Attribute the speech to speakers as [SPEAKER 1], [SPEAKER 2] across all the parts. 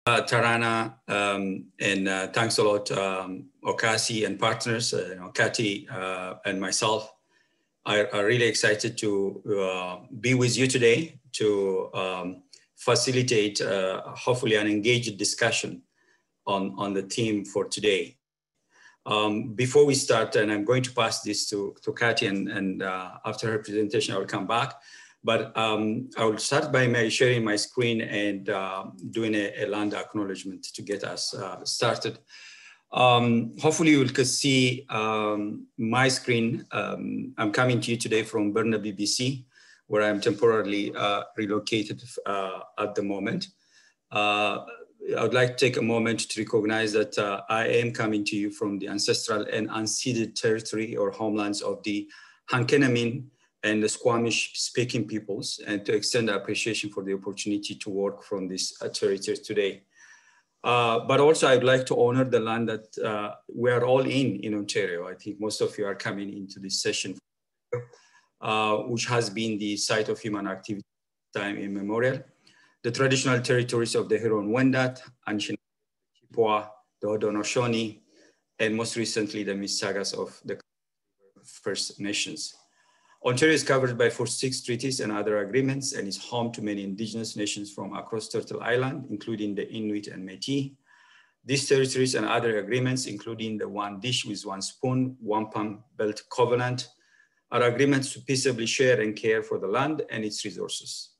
[SPEAKER 1] Tarana, and thanks a lot, OCASI and partners, Kathy and myself. Are really excited to be with you today to facilitate, hopefully, an engaged discussion on the theme for today. Before we start, and I'm going to pass this to Kathy, and after her presentation, I will come back. But I will start by sharing my screen and doing a land acknowledgement to get us started. Hopefully you will see my screen. I'm coming to you today from Burnaby, BC, where I'm temporarily relocated at the moment. I would like to take a moment to recognize that I am coming to you from the ancestral and unceded territory or homelands of the Hankenamin and the Squamish-speaking peoples, and to extend appreciation for the opportunity to work from this territory today. But also I'd like to honor the land that we are all in Ontario. I think most of you are coming into this session, which has been the site of human activity time immemorial. The traditional territories of the Huron-Wendat, Anishinaabe, Chippewa, the Haudenosaunee, and most recently the Mississaugas of the First Nations. Ontario is covered by 46 treaties and other agreements and is home to many Indigenous nations from across Turtle Island, including the Inuit and Métis. These territories and other agreements, including the One Dish with One Spoon, Wampum Belt Covenant, are agreements to peaceably share and care for the land and its resources.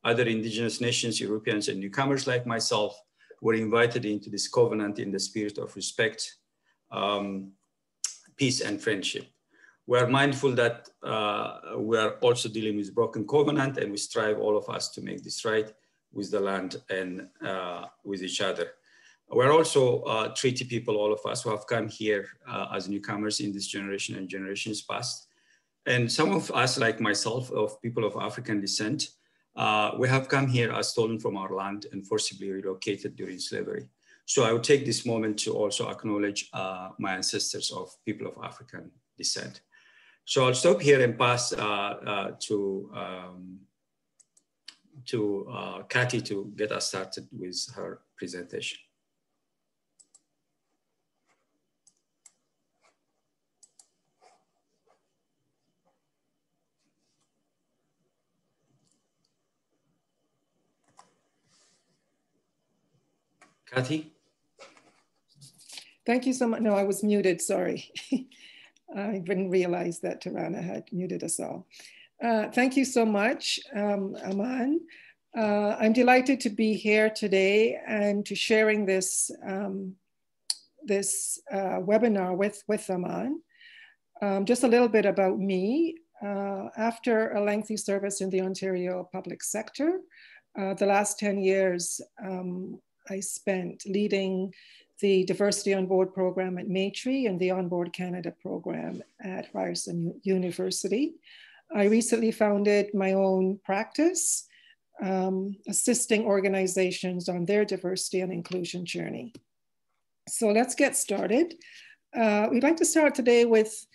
[SPEAKER 1] Other Indigenous nations, Europeans, and newcomers like myself were invited into this covenant in the spirit of respect, peace, and friendship. We are mindful that we are also dealing with broken covenant, and we strive, all of us, to make this right with the land and with each other. We're also treaty people, all of us, who have come here as newcomers in this generation and generations past. And some of us, like myself, of people of African descent, we have come here as stolen from our land and forcibly relocated during slavery. So I will take this moment to also acknowledge my ancestors of people of African descent. So I'll stop here and pass to Kathy to get us started with her presentation. Kathy?
[SPEAKER 2] Thank you so much. No, I was muted, sorry. I didn't realize that Tarana had muted us all. Thank you so much, Aman. I'm delighted to be here today and to sharing this, webinar with Aman. Just a little bit about me. After a lengthy service in the Ontario public sector, the last 10 years I spent leading the Diversity on Board program at Maitri and the On Board Canada program at Ryerson University. I recently founded my own practice, assisting organizations on their diversity and inclusion journey. So let's get started. We'd like to start today with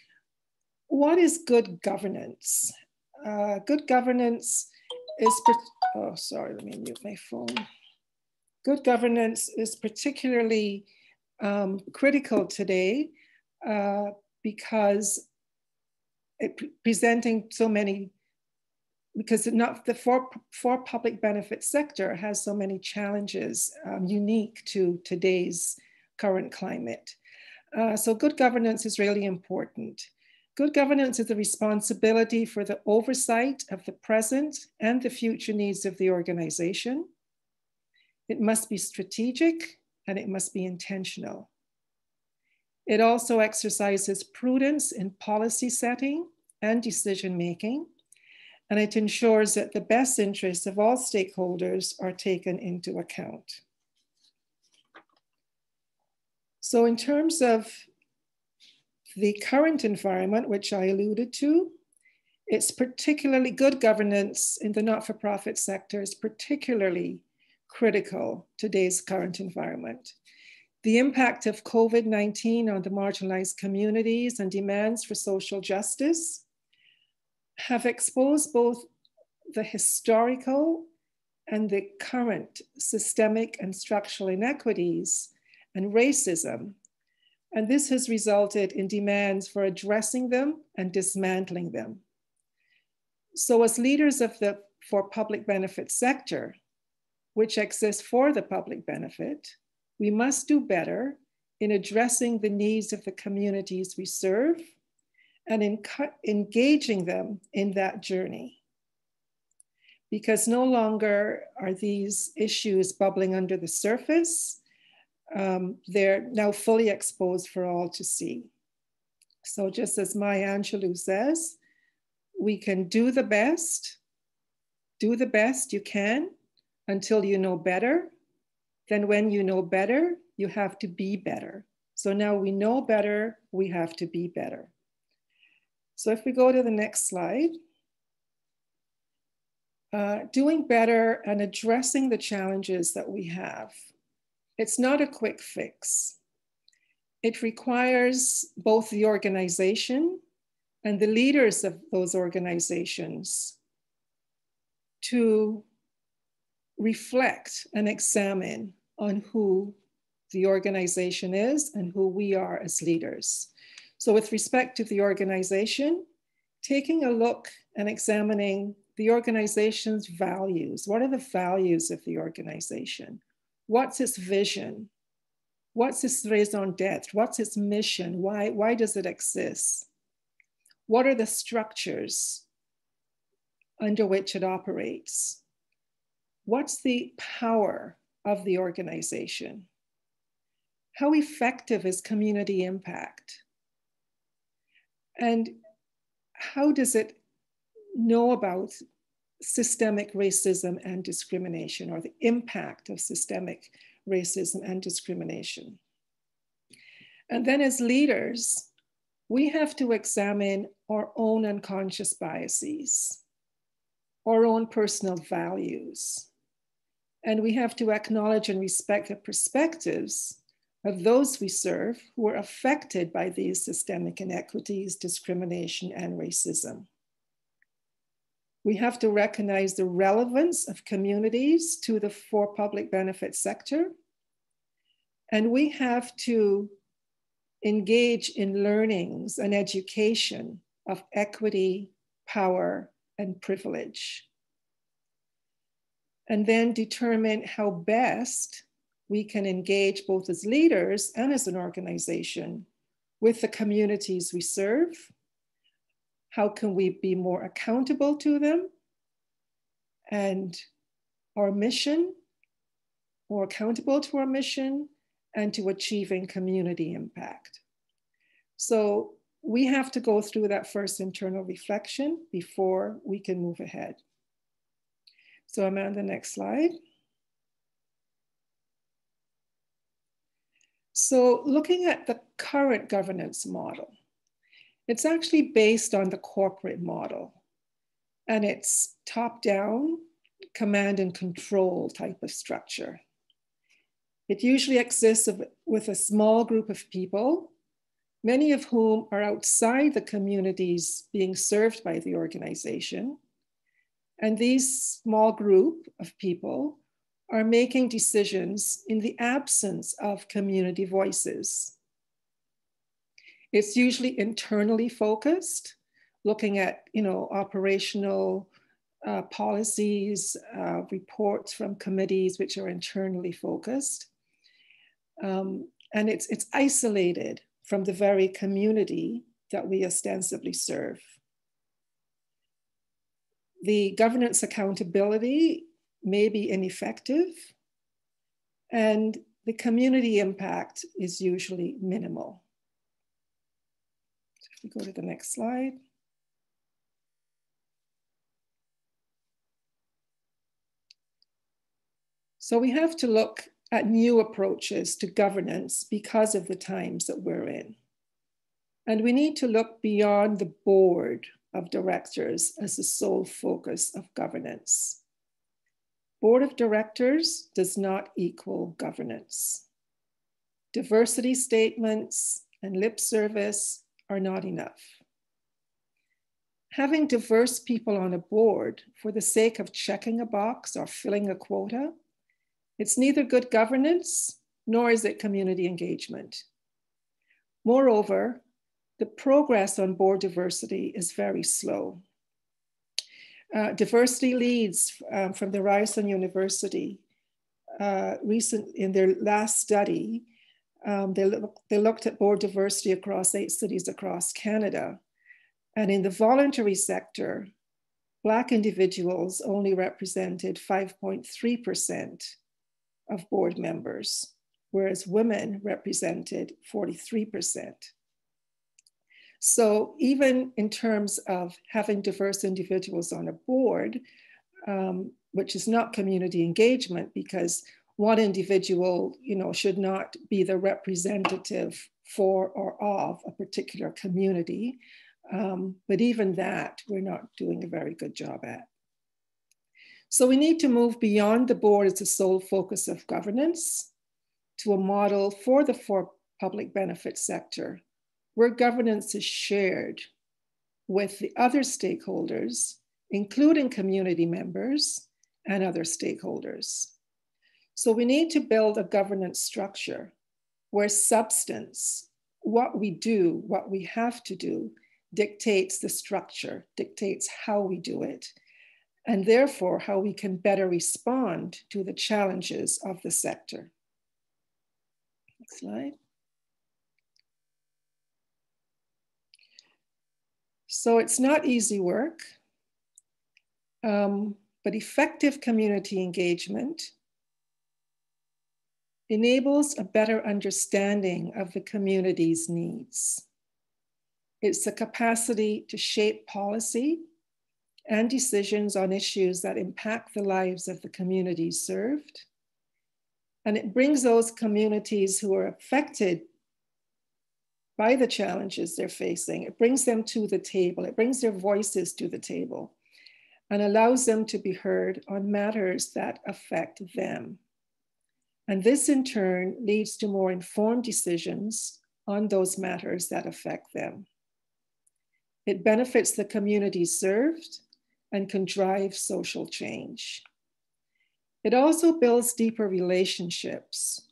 [SPEAKER 2] what is good governance? Good governance is, oh, sorry, let me mute my phone. Good governance is particularly critical today because presenting so many, because the for public benefit sector has so many challenges unique to today's current climate. So good governance is really important. Good governance is the responsibility for the oversight of the present and the future needs of the organization. It must be strategic and it must be intentional. It also exercises prudence in policy setting and decision-making, and it ensures that the best interests of all stakeholders are taken into account. So in terms of the current environment, which I alluded to, it's particularly good governance in the not-for-profit sector is particularly critical to today's current environment. The impact of COVID-19 on the marginalized communities and demands for social justice have exposed both the historical and the current systemic and structural inequities and racism. And this has resulted in demands for addressing them and dismantling them. So as leaders of the for public benefit sector, which exists for the public benefit, we must do better in addressing the needs of the communities we serve and in engaging them in that journey. Because no longer are these issues bubbling under the surface, they're now fully exposed for all to see. So just as Maya Angelou says, we can do the best you can until you know better. Then when you know better, you have to be better. So now we know better, we have to be better. So if we go to the next slide, doing better and addressing the challenges that we have. It's not a quick fix. It requires both the organization and the leaders of those organizations to reflect and examine on who the organization is and who we are as leaders. So with respect to the organization, taking a look and examining the organization's values. What are the values of the organization? What's its vision? What's its raison d'etre? What's its mission? Why does it exist? What are the structures under which it operates? What's the power of the organization? How effective is community impact? And how does it know about systemic racism and discrimination, or the impact of systemic racism and discrimination? And then as leaders, we have to examine our own unconscious biases, our own personal values. And we have to acknowledge and respect the perspectives of those we serve who are affected by these systemic inequities, discrimination, and racism. We have to recognize the relevance of communities to the for public benefit sector. And we have to engage in learnings and education of equity, power, and privilege. And then determine how best we can engage both as leaders and as an organization with the communities we serve. How can we be more accountable to them and our mission, more accountable to our mission and to achieving community impact? So we have to go through that first internal reflection before we can move ahead. So I'm on the next slide. So looking at the current governance model, it's actually based on the corporate model, and it's top-down, command and control type of structure. It usually exists with a small group of people, many of whom are outside the communities being served by the organization. And these small group of people are making decisions in the absence of community voices. It's usually internally focused, looking at operational policies, reports from committees which are internally focused. And it's isolated from the very community that we ostensibly serve. The governance accountability may be ineffective, and the community impact is usually minimal. So if we go to the next slide. So we have to look at new approaches to governance because of the times that we're in. And we need to look beyond the board of directors as the sole focus of governance. Board of directors does not equal governance. Diversity statements and lip service are not enough. Having diverse people on a board for the sake of checking a box or filling a quota, it's neither good governance nor is it community engagement. Moreover, the progress on board diversity is very slow. Diversity leads from the Ryerson University in their last study, they looked at board diversity across 8 cities across Canada. And in the voluntary sector, Black individuals only represented 5.3% of board members, whereas women represented 43%. So even in terms of having diverse individuals on a board, which is not community engagement, because one individual, should not be the representative for or of a particular community. But even that, we're not doing a very good job at. So we need to move beyond the board as the sole focus of governance to a model for the for-public benefit sector, where governance is shared with the other stakeholders, including community members and other stakeholders. So we need to build a governance structure where substance, what we do, what we have to do, dictates the structure, dictates how we do it, and therefore how we can better respond to the challenges of the sector. Next slide. So it's not easy work, but effective community engagement enables a better understanding of the community's needs. It's the capacity to shape policy and decisions on issues that impact the lives of the communities served. And it brings those communities who are affected by the challenges they're facing, it brings them to the table, it brings their voices to the table, and allows them to be heard on matters that affect them. And this in turn leads to more informed decisions on those matters that affect them. It benefits the communities served and can drive social change. It also builds deeper relationships,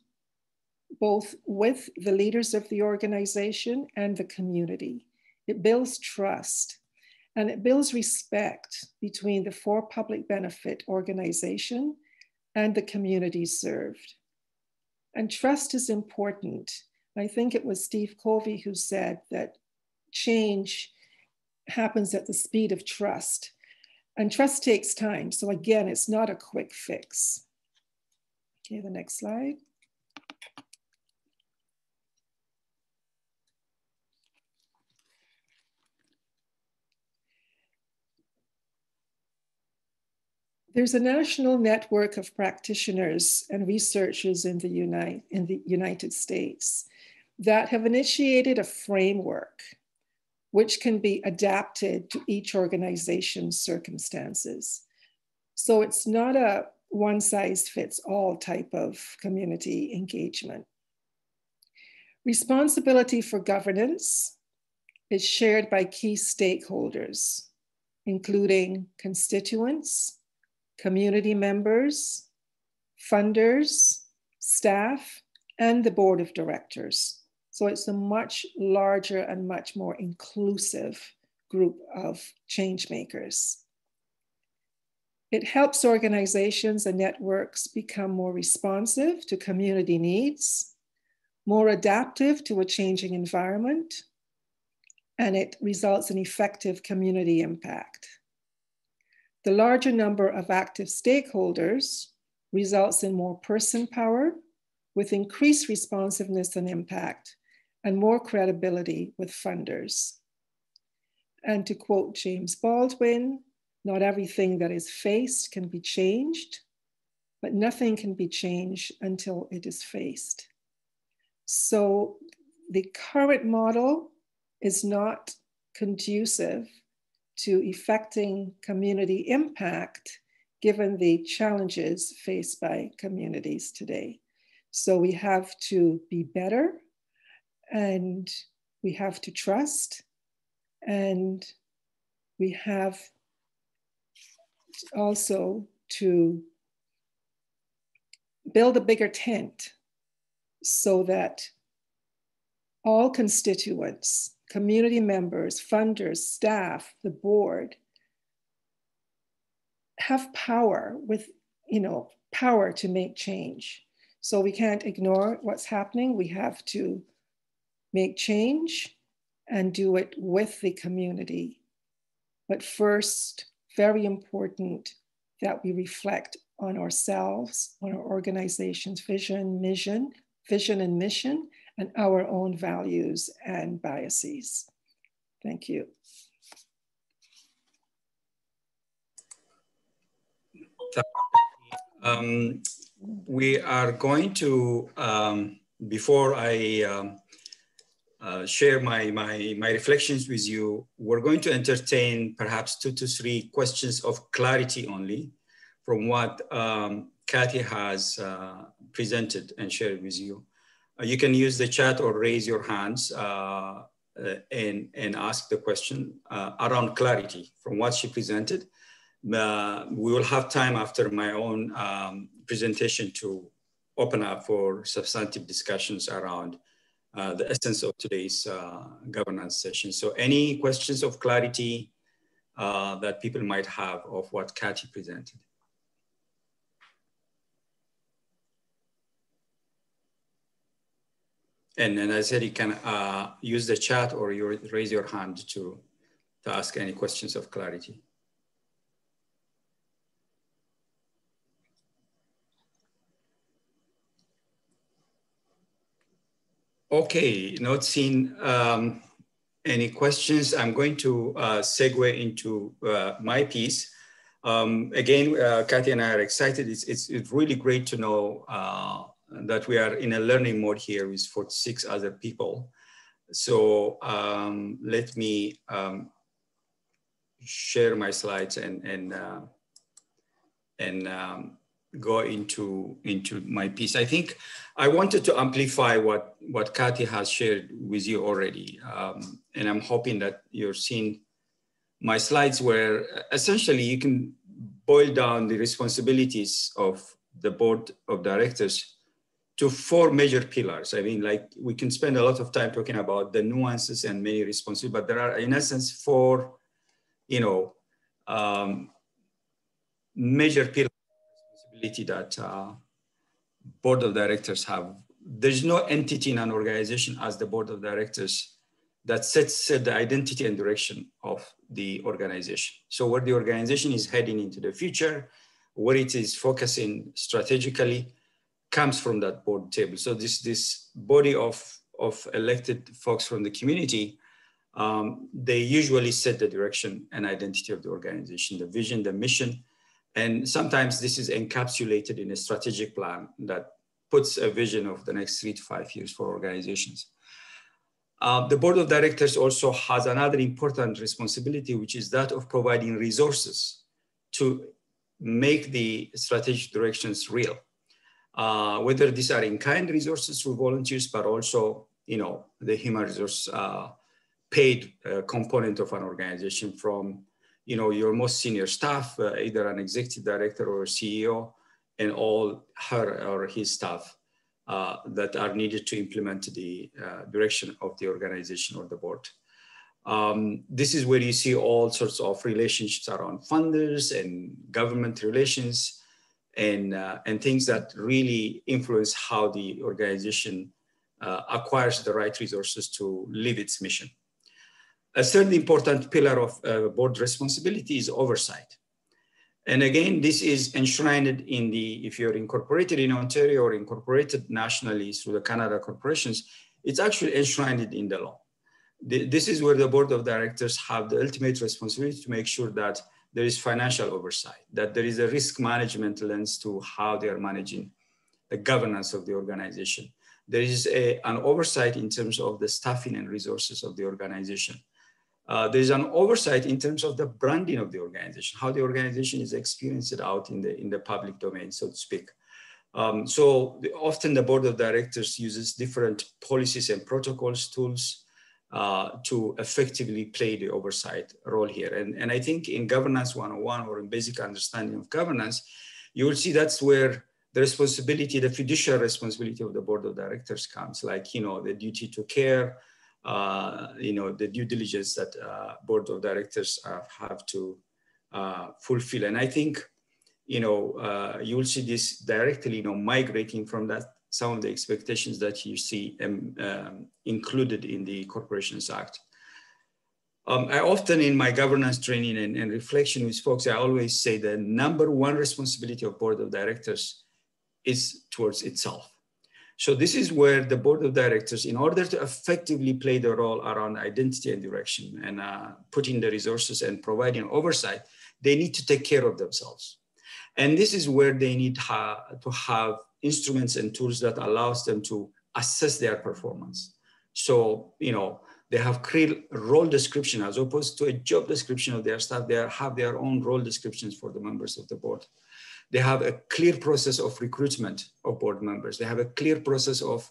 [SPEAKER 2] both with the leaders of the organization and the community. It builds trust and it builds respect between the for-public benefit organization and the communities served. And trust is important. I think it was Steve Covey who said that change happens at the speed of trust. And trust takes time. So again, it's not a quick fix. Okay, the next slide. There's a national network of practitioners and researchers in the United States that have initiated a framework which can be adapted to each organization's circumstances. So it's not a one-size-fits-all type of community engagement. Responsibility for governance is shared by key stakeholders, including constituents, community members, funders, staff, and the board of directors. So it's a much larger and much more inclusive group of change makers. It helps organizations and networks become more responsive to community needs, more adaptive to a changing environment, and it results in effective community impact. The larger number of active stakeholders results in more person power with increased responsiveness and impact and more credibility with funders. And to quote James Baldwin, not everything that is faced can be changed, but nothing can be changed until it is faced. So the current model is not conducive to effecting community impact given the challenges faced by communities today. So we have to be better, and we have to trust, and we have also to build a bigger tent so that all constituents, community members, funders, staff, the board, have power with, power to make change. So we can't ignore what's happening. We have to make change and do it with the community. But first, very important that we reflect on ourselves, on our organization's vision and mission, and our own values and biases. Thank you.
[SPEAKER 1] We are going to, before I share my reflections with you, we're going to entertain perhaps 2 to 3 questions of clarity only from what Kathy has presented and shared with you. You can use the chat or raise your hands and ask the question around clarity from what she presented. We will have time after my own presentation to open up for substantive discussions around the essence of today's governance session. So any questions of clarity that people might have of what Kathy presented? And as I said, you can use the chat or raise your hand to ask any questions of clarity. Okay, not seeing any questions. I'm going to segue into my piece. Again, Kathy and I are excited. It's really great to know that we are in a learning mode here with 46 other people. So let me share my slides and go into my piece. I think I wanted to amplify what Kathy has shared with you already. And I'm hoping that you're seeing my slides where essentially you can boil down the responsibilities of the board of directors to 4 major pillars. I mean, like we can spend a lot of time talking about the nuances and many responsibilities, but there are in essence 4, major pillars that board of directors have. There's no entity in an organization as the board of directors that sets the identity and direction of the organization. So where the organization is heading into the future, where it is focusing strategically, comes from that board table. So this body of elected folks from the community, they usually set the direction and identity of the organization, the vision, the mission. And sometimes this is encapsulated in a strategic plan that puts a vision of the next 3 to 5 years for organizations. The board of directors also has another important responsibility, which is that of providing resources to make the strategic directions real. Whether these are in-kind resources through volunteers, but also, the human resource paid component of an organization from your most senior staff, either an executive director or a CEO, and all her or his staff that are needed to implement the direction of the organization or the board. This is where you see all sorts of relationships around funders and government relations and things that really influence how the organization acquires the right resources to live its mission. A third important pillar of board responsibility is oversight. And again, this is enshrined in if you're incorporated in Ontario or incorporated nationally through the Canada corporations, it's actually enshrined in the law. This is where the board of directors have the ultimate responsibility to make sure that there is financial oversight, that there is a risk management lens to how they are managing the governance of the organization. There is an oversight in terms of the staffing and resources of the organization. There's an oversight in terms of the branding of the organization, how the organization is experienced out in the public domain, so to speak. Often the board of directors uses different policies and protocols, tools, to effectively play the oversight role here. And I think in Governance 101, or in basic understanding of governance, you will see that's where the responsibility, the fiduciary responsibility of the board of directors comes, like, you know, the duty to care, you know, the due diligence that board of directors have to fulfill. And I think, you know, you will see this directly, you know, migrating from that, some of the expectations that you see included in the Corporations Act. I often, in my governance training and reflection with folks, I always say the number one responsibility of board of directors is towards itself. So this is where the board of directors, in order to effectively play the role around identity and direction and putting the resources and providing oversight, they need to take care of themselves. And this is where they need to have instruments and tools that allows them to assess their performance. So, you know, they have clear role description as opposed to a job description of their staff. They have their own role descriptions for the members of the board. They have a clear process of recruitment of board members. They have a clear process of,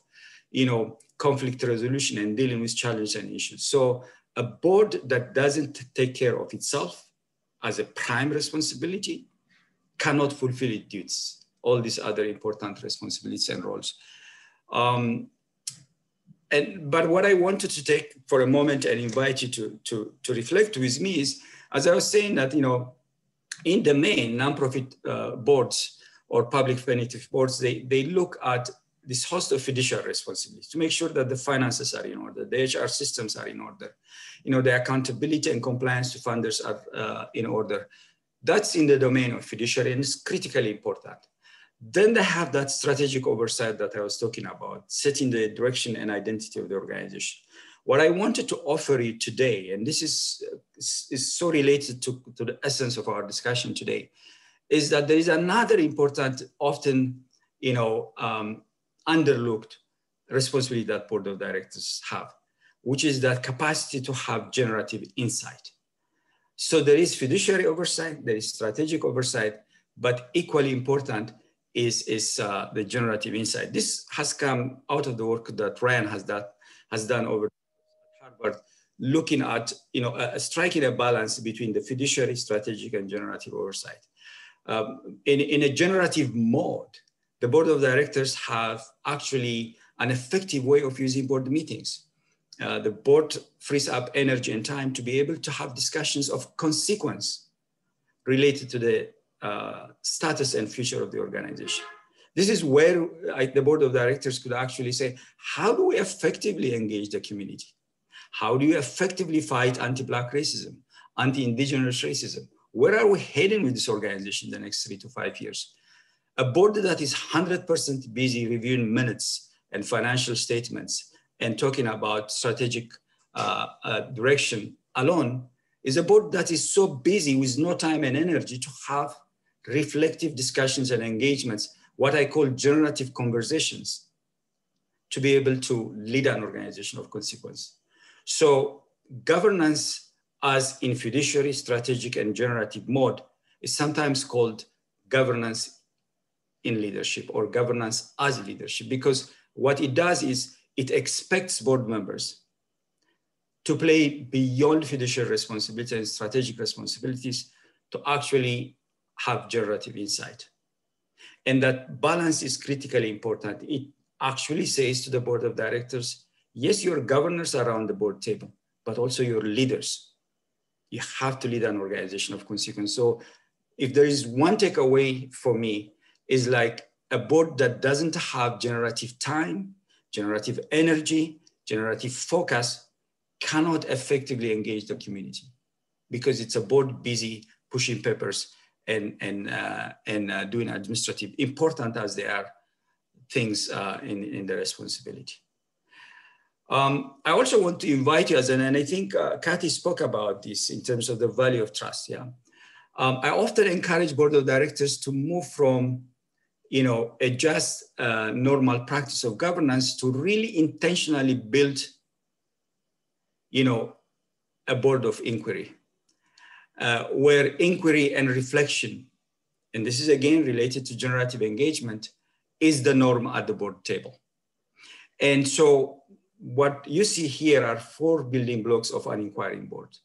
[SPEAKER 1] you know, conflict resolution and dealing with challenges and issues. So a board that doesn't take care of itself as a prime responsibility cannot fulfill its duties, all these other important responsibilities and roles. But what I wanted to take for a moment and invite you to reflect with me is, as I was saying, that, you know, in the main, nonprofit boards or public benefit boards, they look at this host of fiduciary responsibilities to make sure that the finances are in order, the HR systems are in order, you know, the accountability and compliance to funders are in order. That's in the domain of fiduciary, and it's critically important. Then they have that strategic oversight that I was talking about, setting the direction and identity of the organization. What I wanted to offer you today, and this is so related to the essence of our discussion today, is that there is another important, often, you know, underlooked responsibility that board of directors have, which is that capacity to have generative insight. So there is fiduciary oversight, there is strategic oversight, but equally important is the generative insight. This has come out of the work that Ryan has done over at Harvard, looking at, you know, striking a balance between the fiduciary, strategic, and generative oversight. In a generative mode, the board of directors have actually an effective way of using board meetings. The board frees up energy and time to be able to have discussions of consequence related to the status and future of the organization. This is where the board of directors could actually say, how do we effectively engage the community? How do you effectively fight anti-Black racism, anti-Indigenous racism? Where are we heading with this organization in the next 3 to 5 years? A board that is 100% busy reviewing minutes and financial statements and talking about strategic direction alone is a board that is so busy with no time and energy to have reflective discussions and engagements, what I call generative conversations, to be able to lead an organization of consequence. So governance as in fiduciary, strategic, and generative mode is sometimes called governance in leadership or governance as leadership, because what it does is it expects board members to play beyond fiduciary responsibility and strategic responsibilities to actually have generative insight. And that balance is critically important. It actually says to the board of directors, yes, your governors are on the board table, but also your leaders. You have to lead an organization of consequence. So if there is one takeaway for me, is like a board that doesn't have generative time, generative energy, generative focus cannot effectively engage the community, because it's a board busy pushing papers and doing administrative, important as they are, things in the responsibility. I also want to invite you, and I think Kathy spoke about this in terms of the value of trust. Yeah, I often encourage board of directors to move from, you know, a just normal practice of governance to really intentionally build, you know, a board of inquiry, where inquiry and reflection, and this is again related to generative engagement, is the norm at the board table. And so what you see here are 4 building blocks of an inquiring board.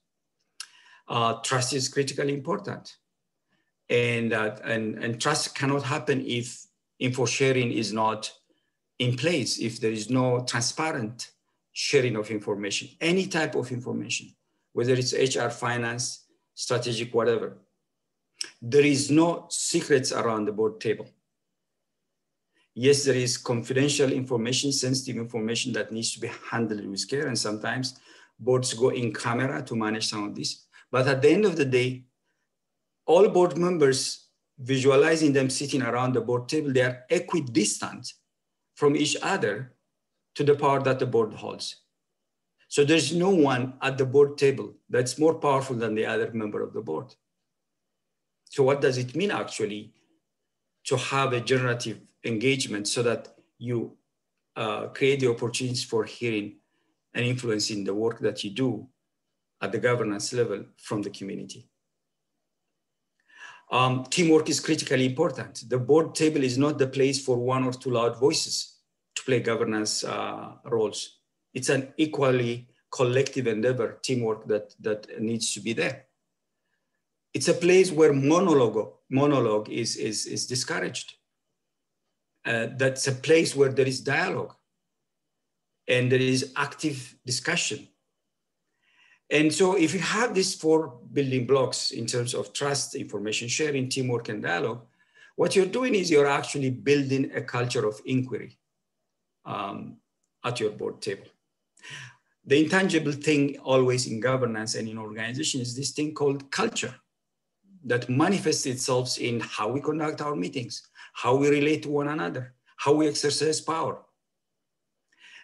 [SPEAKER 1] Trust is critically important. And trust cannot happen if info sharing is not in place, if there is no transparent sharing of information, any type of information, whether it's HR, finance, strategic, whatever. There is no secrets around the board table. Yes, there is confidential information, sensitive information that needs to be handled with care. And sometimes boards go in camera to manage some of this. But at the end of the day, all board members, visualizing them sitting around the board table, they are equidistant from each other to the power that the board holds. So there's no one at the board table that's more powerful than the other member of the board. So what does it mean actually to have a generative engagement so that you create the opportunities for hearing and influencing the work that you do at the governance level from the community? Teamwork is critically important. The board table is not the place for 1 or 2 loud voices to play governance roles. It's an equally collective endeavor, teamwork that needs to be there. It's a place where monologue is discouraged. That's a place where there is dialogue and there is active discussion. And so if you have these 4 building blocks in terms of trust, information sharing, teamwork, and dialogue, what you're doing is you're actually building a culture of inquiry at your board table. The intangible thing always in governance and in organization is this thing called culture that manifests itself in how we conduct our meetings, how we relate to one another, how we exercise power.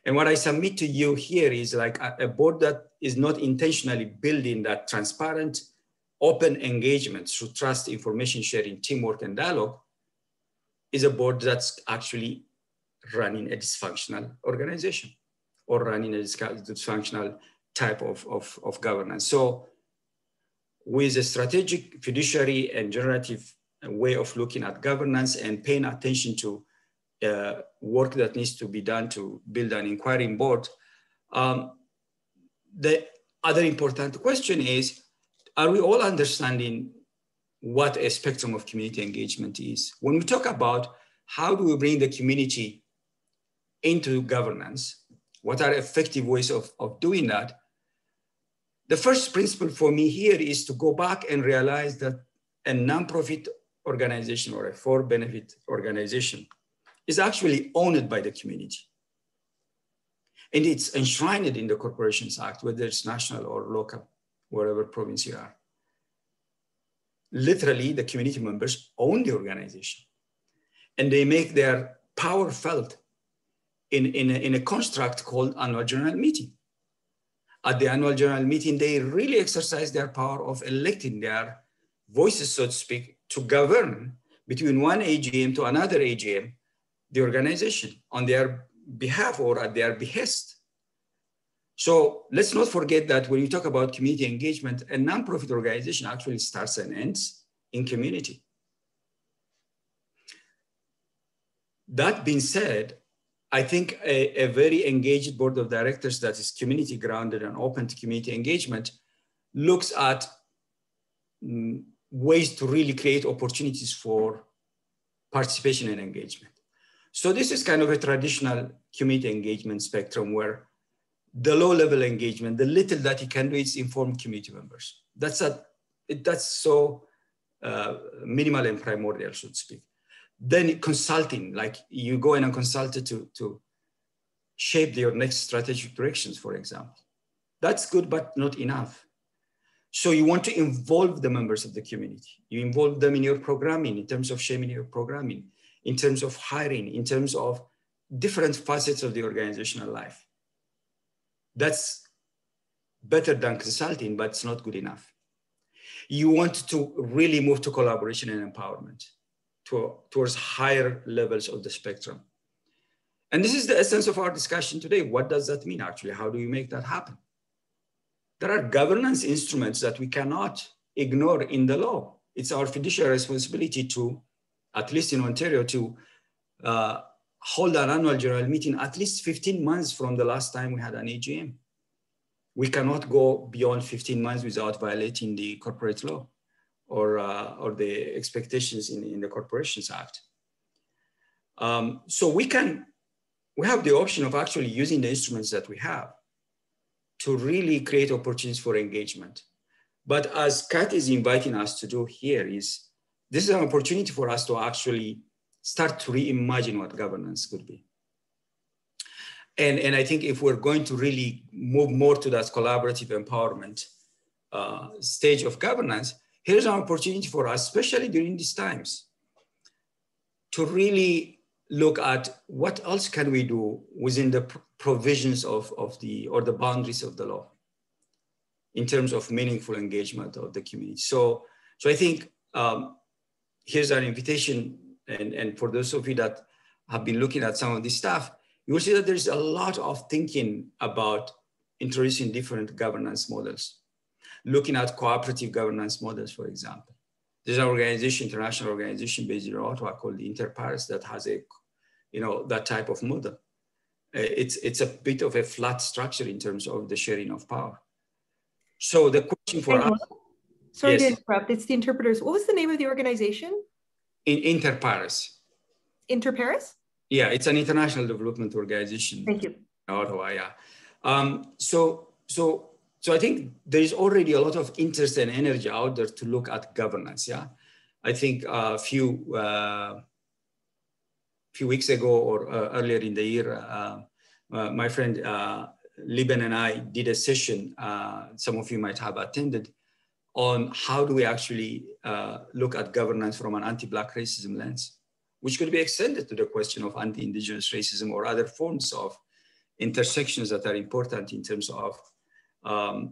[SPEAKER 1] And what I submit to you here is like a board that is not intentionally building that transparent, open engagement through trust, information sharing, teamwork, and dialogue is a board that's actually running a dysfunctional organization or running a dysfunctional type of governance. So with a strategic, fiduciary, and generative way of looking at governance and paying attention to work that needs to be done to build an inquiring board, the other important question is, are we all understanding what a spectrum of community engagement is? When we talk about how do we bring the community into governance, what are effective ways of doing that? The first principle for me here is to go back and realize that a nonprofit organization or a for-benefit organization is actually owned by the community. And it's enshrined in the Corporations Act, whether it's national or local, wherever province you are. Literally, the community members own the organization and they make their power felt in a construct called annual general meeting. At the annual general meeting, they really exercise their power of electing their voices, so to speak, to govern between one AGM to another AGM, the organization on their behalf or at their behest. So let's not forget that when you talk about community engagement, a nonprofit organization actually starts and ends in community. That being said, I think a very engaged board of directors that is community grounded and open to community engagement looks at ways to really create opportunities for participation and engagement. So this is kind of a traditional community engagement spectrum where the low level engagement, the little that you can do is inform community members. That's so minimal and primordial, so to speak. Then consulting, like you go in and consult to shape your next strategic directions, for example. That's good, but not enough. So you want to involve the members of the community. You involve them in your programming, in terms of shaping your programming, in terms of hiring, in terms of different facets of the organizational life. That's better than consulting, but it's not good enough. You want to really move to collaboration and empowerment towards higher levels of the spectrum. And this is the essence of our discussion today. What does that mean actually? How do we make that happen? There are governance instruments that we cannot ignore in the law. It's our fiduciary responsibility to, at least in Ontario, to hold an annual general meeting at least 15 months from the last time we had an AGM. We cannot go beyond 15 months without violating the corporate law or the expectations in the Corporations Act. So we have the option of actually using the instruments that we have to really create opportunities for engagement. But as Kat is inviting us to do here this is an opportunity for us to actually start to reimagine what governance could be. And I think if we're going to really move more to that collaborative empowerment stage of governance, here's an opportunity for us, especially during these times, to really look at what else can we do within the provisions of the boundaries of the law in terms of meaningful engagement of the community. So I think here's our invitation, and for those of you that have been looking at some of this stuff, you will see that there's a lot of thinking about introducing different governance models, looking at cooperative governance models, for example. There's an organization, international organization based in Ottawa called the Interpares that has that type of model. It's a bit of a flat structure in terms of the sharing of power. So the question for us—
[SPEAKER 3] Sorry to interrupt, it's the interpreters. What was the name of the organization?
[SPEAKER 1] Interpares.
[SPEAKER 3] Interpares?
[SPEAKER 1] Yeah, it's an international development organization.
[SPEAKER 3] Thank you.
[SPEAKER 1] In Ottawa, yeah. So I think there is already a lot of interest and energy out there to look at governance, yeah. I think a few weeks ago or earlier in the year, my friend Liben and I did a session, some of you might have attended, on how do we actually look at governance from an anti-Black racism lens, which could be extended to the question of anti-Indigenous racism or other forms of intersections that are important in terms of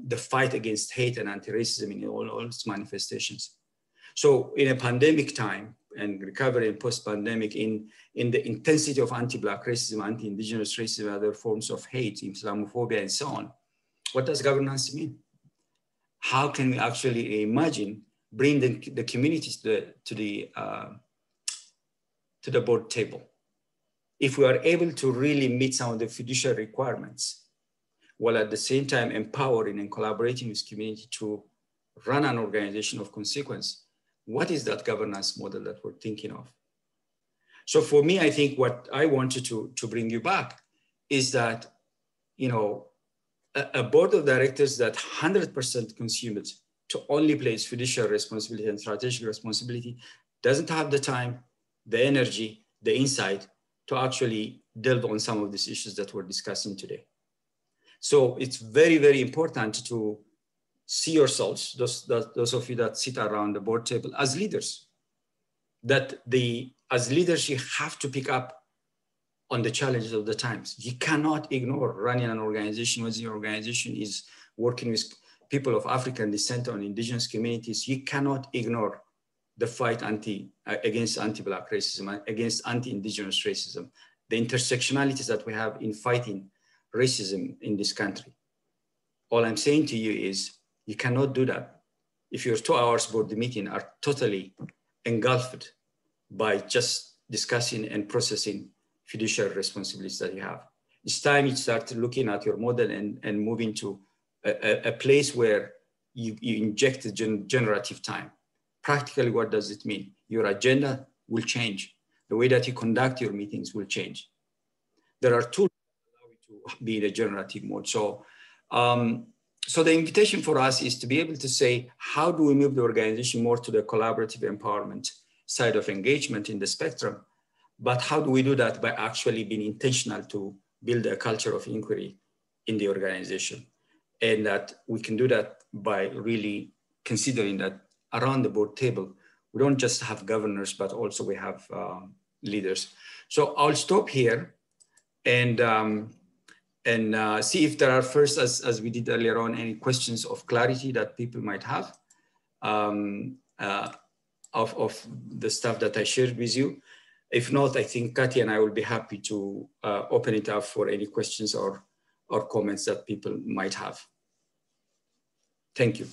[SPEAKER 1] the fight against hate and anti-racism in all its manifestations. So in a pandemic time and recovery and post-pandemic, in the intensity of anti-Black racism, anti-Indigenous racism, other forms of hate, Islamophobia, and so on, what does governance mean? How can we actually imagine bring the communities to the board table? If we are able to really meet some of the fiduciary requirements, while at the same time empowering and collaborating with community to run an organization of consequence, what is that governance model that we're thinking of? So for me, I think what I wanted to bring you back is that, a board of directors that 100% consumed to only place fiduciary responsibility and strategic responsibility doesn't have the time, the energy, the insight to actually delve on some of these issues that we're discussing today. So it's very, very important to see yourselves, those of you that sit around the board table, as leaders, that as leaders, you have to pick up on the challenges of the times. You cannot ignore running an organization when your organization is working with people of African descent or Indigenous communities. You cannot ignore the fight against anti-Black racism, against anti-Indigenous racism, the intersectionalities that we have in fighting racism in this country. All I'm saying to you is you cannot do that if your 2 hours board meeting are totally engulfed by just discussing and processing fiduciary responsibilities that you have. It's time you start looking at your model and moving to a place where you inject the generative time. Practically, what does it mean? Your agenda will change. The way that you conduct your meetings will change. There are tools that allow you to be in a generative mode. So the invitation for us is to be able to say, how do we move the organization more to the collaborative empowerment side of engagement in the spectrum? But how do we do that? By actually being intentional to build a culture of inquiry in the organization. And that we can do that by really considering that around the board table, we don't just have governors, but also we have leaders. So I'll stop here and see if there are first, as we did earlier on, any questions of clarity that people might have of the stuff that I shared with you. If not, I think Kathy and I will be happy to open it up for any questions or comments that people might have. Thank you.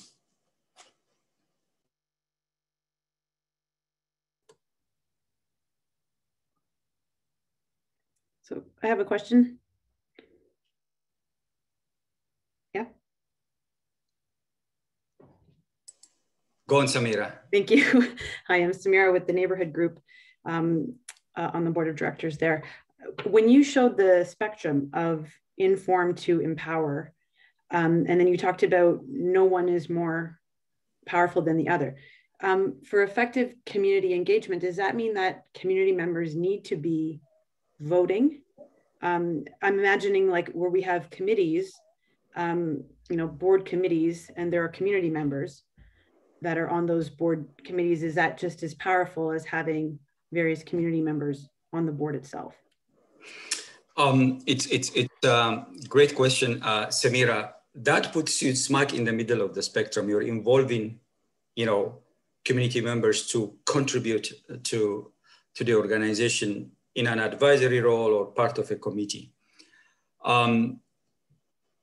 [SPEAKER 3] So I have a question. Yeah.
[SPEAKER 1] Go on, Samira.
[SPEAKER 3] Thank you. Hi, I'm Samira with the neighborhood group on the board of directors there. When you showed the spectrum of inform to empower, and then you talked about no one is more powerful than the other. For effective community engagement, does that mean that community members need to be voting? I'm imagining like where we have committees, board committees, and there are community members that are on those board committees. Is that just as powerful as having various community members on the board itself?
[SPEAKER 1] It's a great question, Samira. That puts you smack in the middle of the spectrum. You're involving, community members to contribute to the organization in an advisory role or part of a committee.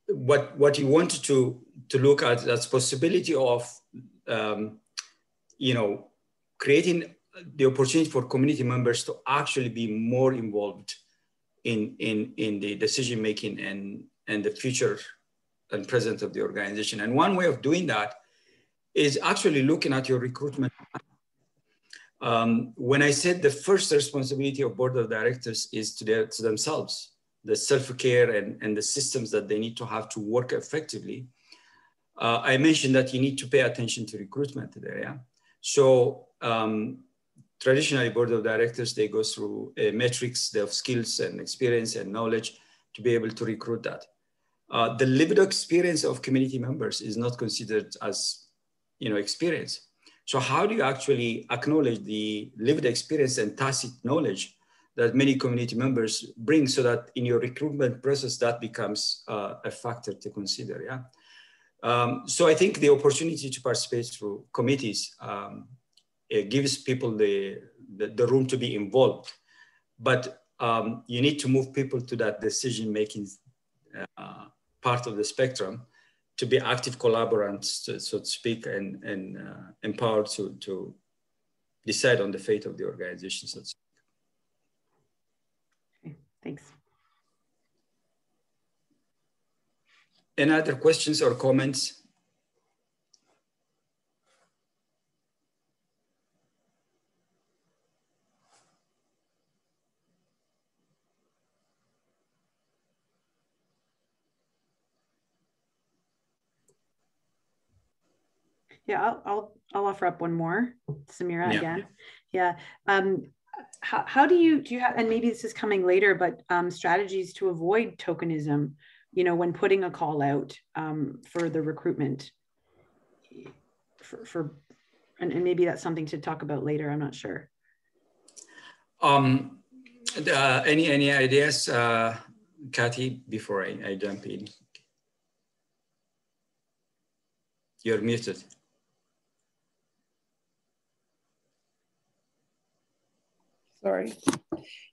[SPEAKER 1] What you wanted to look at that's possibility of, creating the opportunity for community members to actually be more involved in the decision making and the future and present of the organization. And one way of doing that is actually looking at your recruitment. When I said the first responsibility of board of directors is to themselves, the self-care and the systems that they need to have to work effectively, I mentioned that you need to pay attention to recruitment there. Yeah? So traditionally, board of directors, they go through a matrix of skills and experience and knowledge to be able to recruit that. The lived experience of community members is not considered as, experience. So how do you actually acknowledge the lived experience and tacit knowledge that many community members bring so that in your recruitment process, that becomes a factor to consider, yeah? So I think the opportunity to participate through committees, it gives people the room to be involved, but you need to move people to that decision-making part of the spectrum to be active collaborants, so to speak, and empowered to decide on the fate of the organization, so to speak.
[SPEAKER 3] Okay, thanks.
[SPEAKER 1] Any other questions or comments?
[SPEAKER 3] Yeah, I'll offer up one more, Samira, again. Yeah. How do you have, and maybe this is coming later, but strategies to avoid tokenism, when putting a call out for the recruitment and maybe that's something to talk about later, I'm not sure.
[SPEAKER 1] Any ideas, Kathy, before I jump in? You're muted.
[SPEAKER 2] Sorry.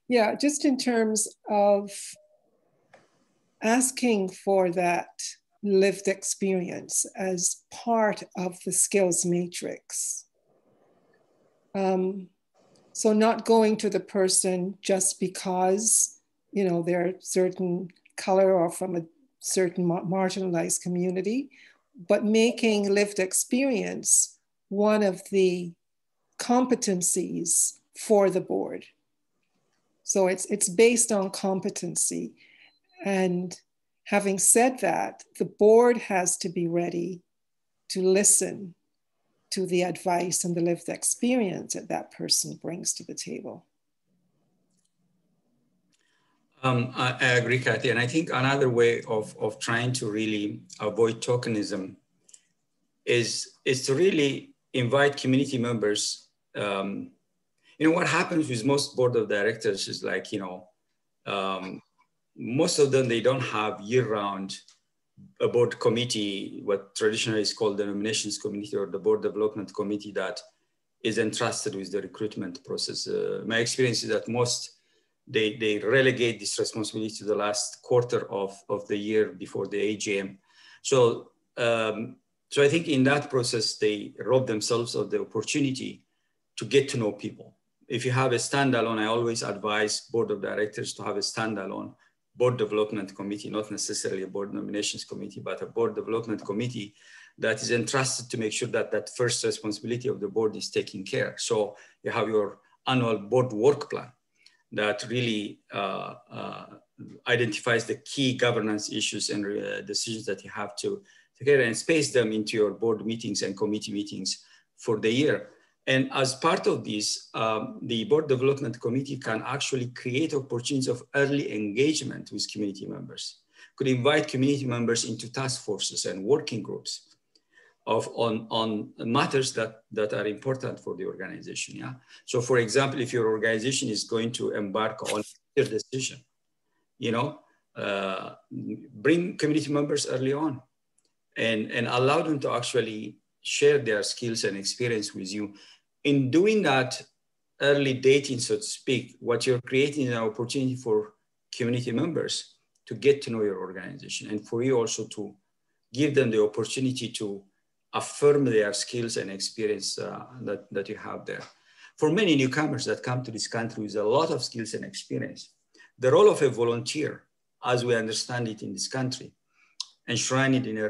[SPEAKER 2] Yeah, just in terms of asking for that lived experience as part of the skills matrix. So not going to the person just because, they're a certain color or from a certain marginalized community, but making lived experience one of the competencies for the board. So it's based on competency. And having said that, the board has to be ready to listen to the advice and the lived experience that person brings to the table.
[SPEAKER 1] I agree, Kathy. And I think another way of trying to really avoid tokenism is to really invite community members. What happens with most board of directors is like, most of them, they don't have year-round a board committee, what traditionally is called the nominations committee or the board development committee that is entrusted with the recruitment process. My experience is that most, they relegate this responsibility to the last quarter of the year before the AGM. So I think in that process, they rob themselves of the opportunity to get to know people. if you have a standalone, I always advise board of directors to have a standalone board development committee, not necessarily a board nominations committee, but a board development committee that is entrusted to make sure that that first responsibility of the board is taken care. So you have your annual board work plan that really identifies the key governance issues and decisions that you have to take care and space them into your board meetings and committee meetings for the year. And as part of this, the Board Development Committee can actually create opportunities of early engagement with community members, could invite community members into task forces and working groups on matters that are important for the organization. Yeah. So for example, if your organization is going to embark on a decision, bring community members early on and allow them to actually share their skills and experience with you. In doing that early dating, so to speak, what you're creating is an opportunity for community members to get to know your organization and for you also to give them the opportunity to affirm their skills and experience that you have there. For many newcomers that come to this country with a lot of skills and experience, the role of a volunteer, as we understand it in this country, enshrined in a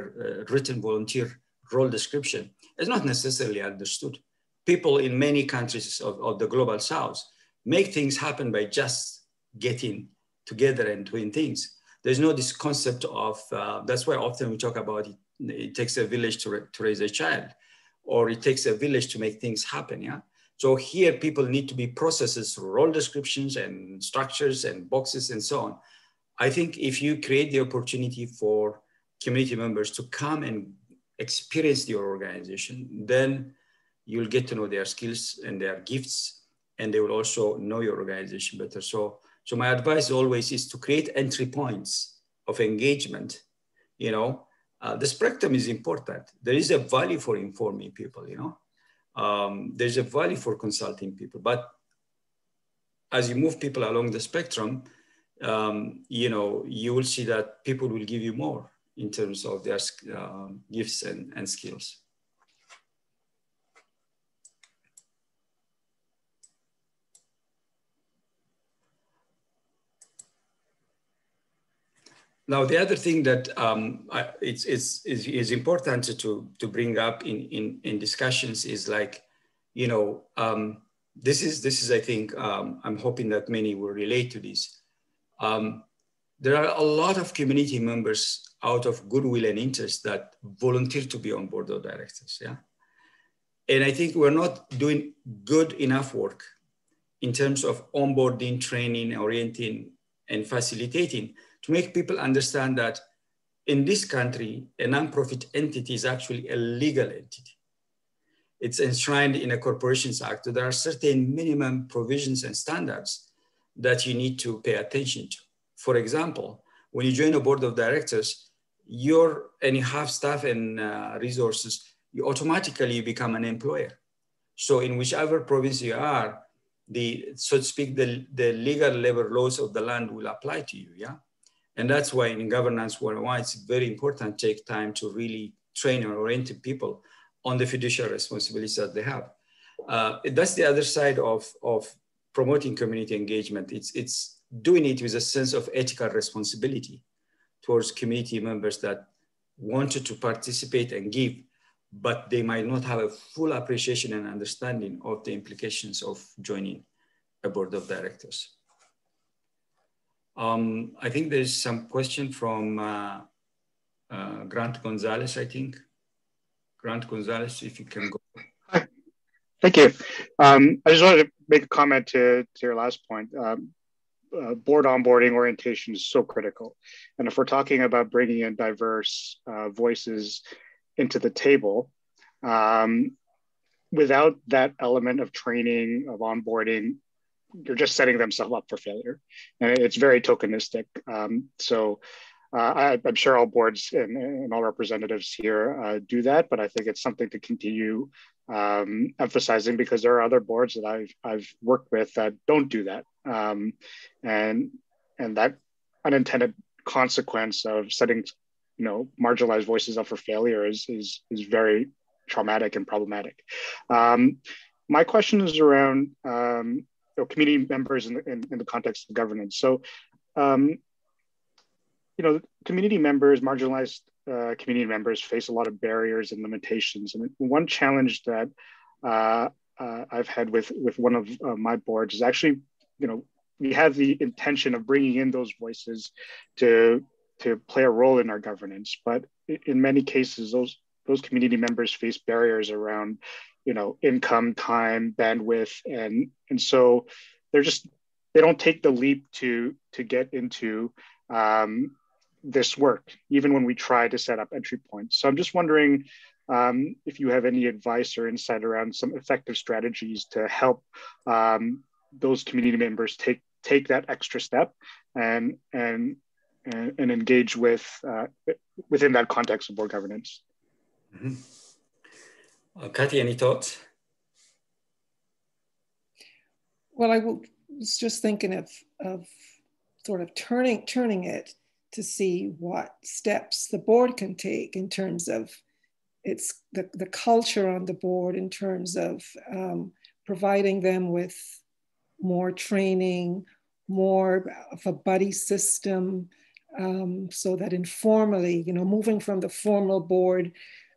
[SPEAKER 1] written volunteer role description, is not necessarily understood. People in many countries of the global South make things happen by just getting together and doing things. There's no this concept of, that's why often we talk about it takes a village to raise a child, or it takes a village to make things happen, yeah? So here people need to be processes through role descriptions and structures and boxes and so on. I think if you create the opportunity for community members to come and experience your organization, then you'll get to know their skills and their gifts, and they will also know your organization better. So my advice always is to create entry points of engagement. The spectrum is important. There is a value for informing people, there's a value for consulting people, but as you move people along the spectrum, you will see that people will give you more in terms of their gifts and skills. Now, the other thing that is important to bring up in discussions is like, this is I think, I'm hoping that many will relate to this. There are a lot of community members out of goodwill and interest that volunteer to be on board of directors, yeah? And I think we're not doing good enough work in terms of onboarding, training, orienting, and facilitating to make people understand that in this country, a nonprofit entity is actually a legal entity. It's enshrined in a Corporations Act. So there are certain minimum provisions and standards that you need to pay attention to. For example, when you join a board of directors, and you have staff and resources, you automatically become an employer. So in whichever province you are, so to speak, the legal labor laws of the land will apply to you, yeah? And that's why in Governance 101, it's very important to take time to really train and orient people on the fiduciary responsibilities that they have. That's the other side of promoting community engagement. It's doing it with a sense of ethical responsibility towards community members that wanted to participate and give, but they might not have a full appreciation and understanding of the implications of joining a board of directors. I think there's some question from Grant Gonzalez, I think. Grant Gonzalez, if you can go.
[SPEAKER 4] Hi. Thank you. I just wanted to make a comment to your last point. Board onboarding orientation is so critical. And if we're talking about bringing in diverse voices into the table, without that element of training, of onboarding, you're just setting themselves up for failure. And it's very tokenistic. I'm sure all boards and all representatives here do that, but I think it's something to continue emphasizing, because there are other boards that I've worked with that don't do that. And that unintended consequence of setting, marginalized voices up for failure is very traumatic and problematic. my question is around community members in the context of governance. So, community members, marginalized community members face a lot of barriers and limitations. And one challenge that I've had with one of my boards is actually, we have the intention of bringing in those voices to play a role in our governance, but in many cases, those community members face barriers around, income, time, bandwidth, and so they don't take the leap to get into this work, even when we try to set up entry points. So I'm just wondering if you have any advice or insight around some effective strategies to help those community members take that extra step and engage within that context of board governance.
[SPEAKER 1] Mm-hmm. Kathy, any thoughts?
[SPEAKER 2] Well, I was just thinking of sort of turning it to see what steps the board can take in terms of the culture on the board, in terms of providing them with more training, more of a buddy system, so that informally, moving from the formal board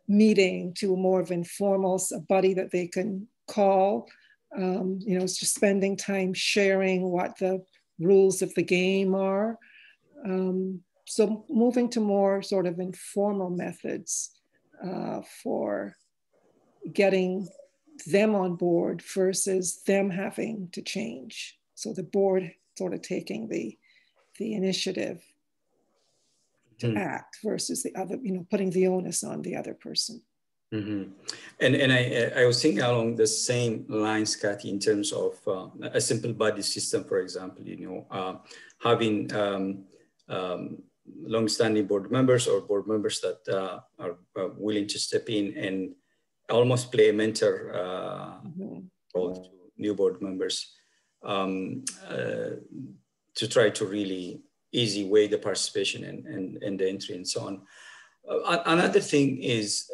[SPEAKER 2] meeting to a more of informal, a buddy that they can call, it's just spending time sharing what the rules of the game are. So moving to more sort of informal methods for getting them on board versus them having to change. So the board sort of taking the initiative to act versus the other, putting the onus on the other person.
[SPEAKER 1] Mm-hmm. And I was thinking along the same lines, Kathy, in terms of a simple buddy system, for example, having long-standing board members or board members that are willing to step in and almost play a mentor role to new board members to try to really easy way the participation and the entry and so on. Another thing is,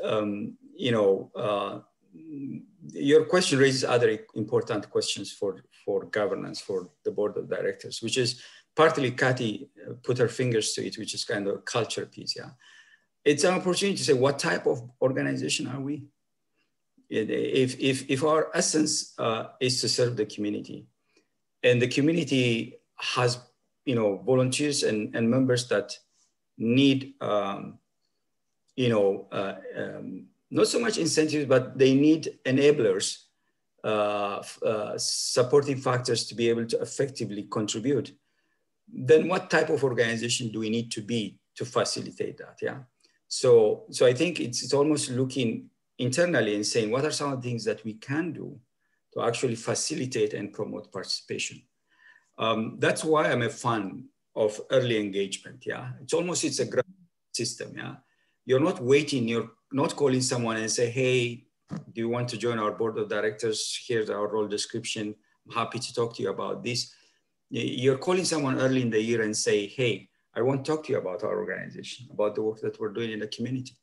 [SPEAKER 1] your question raises other important questions for governance, for the board of directors, which is partly Kathy put her fingers to it, which is kind of a culture piece, yeah. It's an opportunity to say, what type of organization are we? If our essence is to serve the community, and the community has, volunteers and members that need, not so much incentives, but they need enablers, supporting factors to be able to effectively contribute. Then what type of organization do we need to be to facilitate that? Yeah. So I think it's almost looking internally and saying, what are some of the things that we can do to actually facilitate and promote participation? That's why I'm a fan of early engagement. Yeah. It's a great system. Yeah. You're not waiting, you're not calling someone and say, hey, do you want to join our board of directors? Here's our role description. I'm happy to talk to you about this. You're calling someone early in the year and say, hey, I want to talk to you about our organization, about the work that we're doing in the community.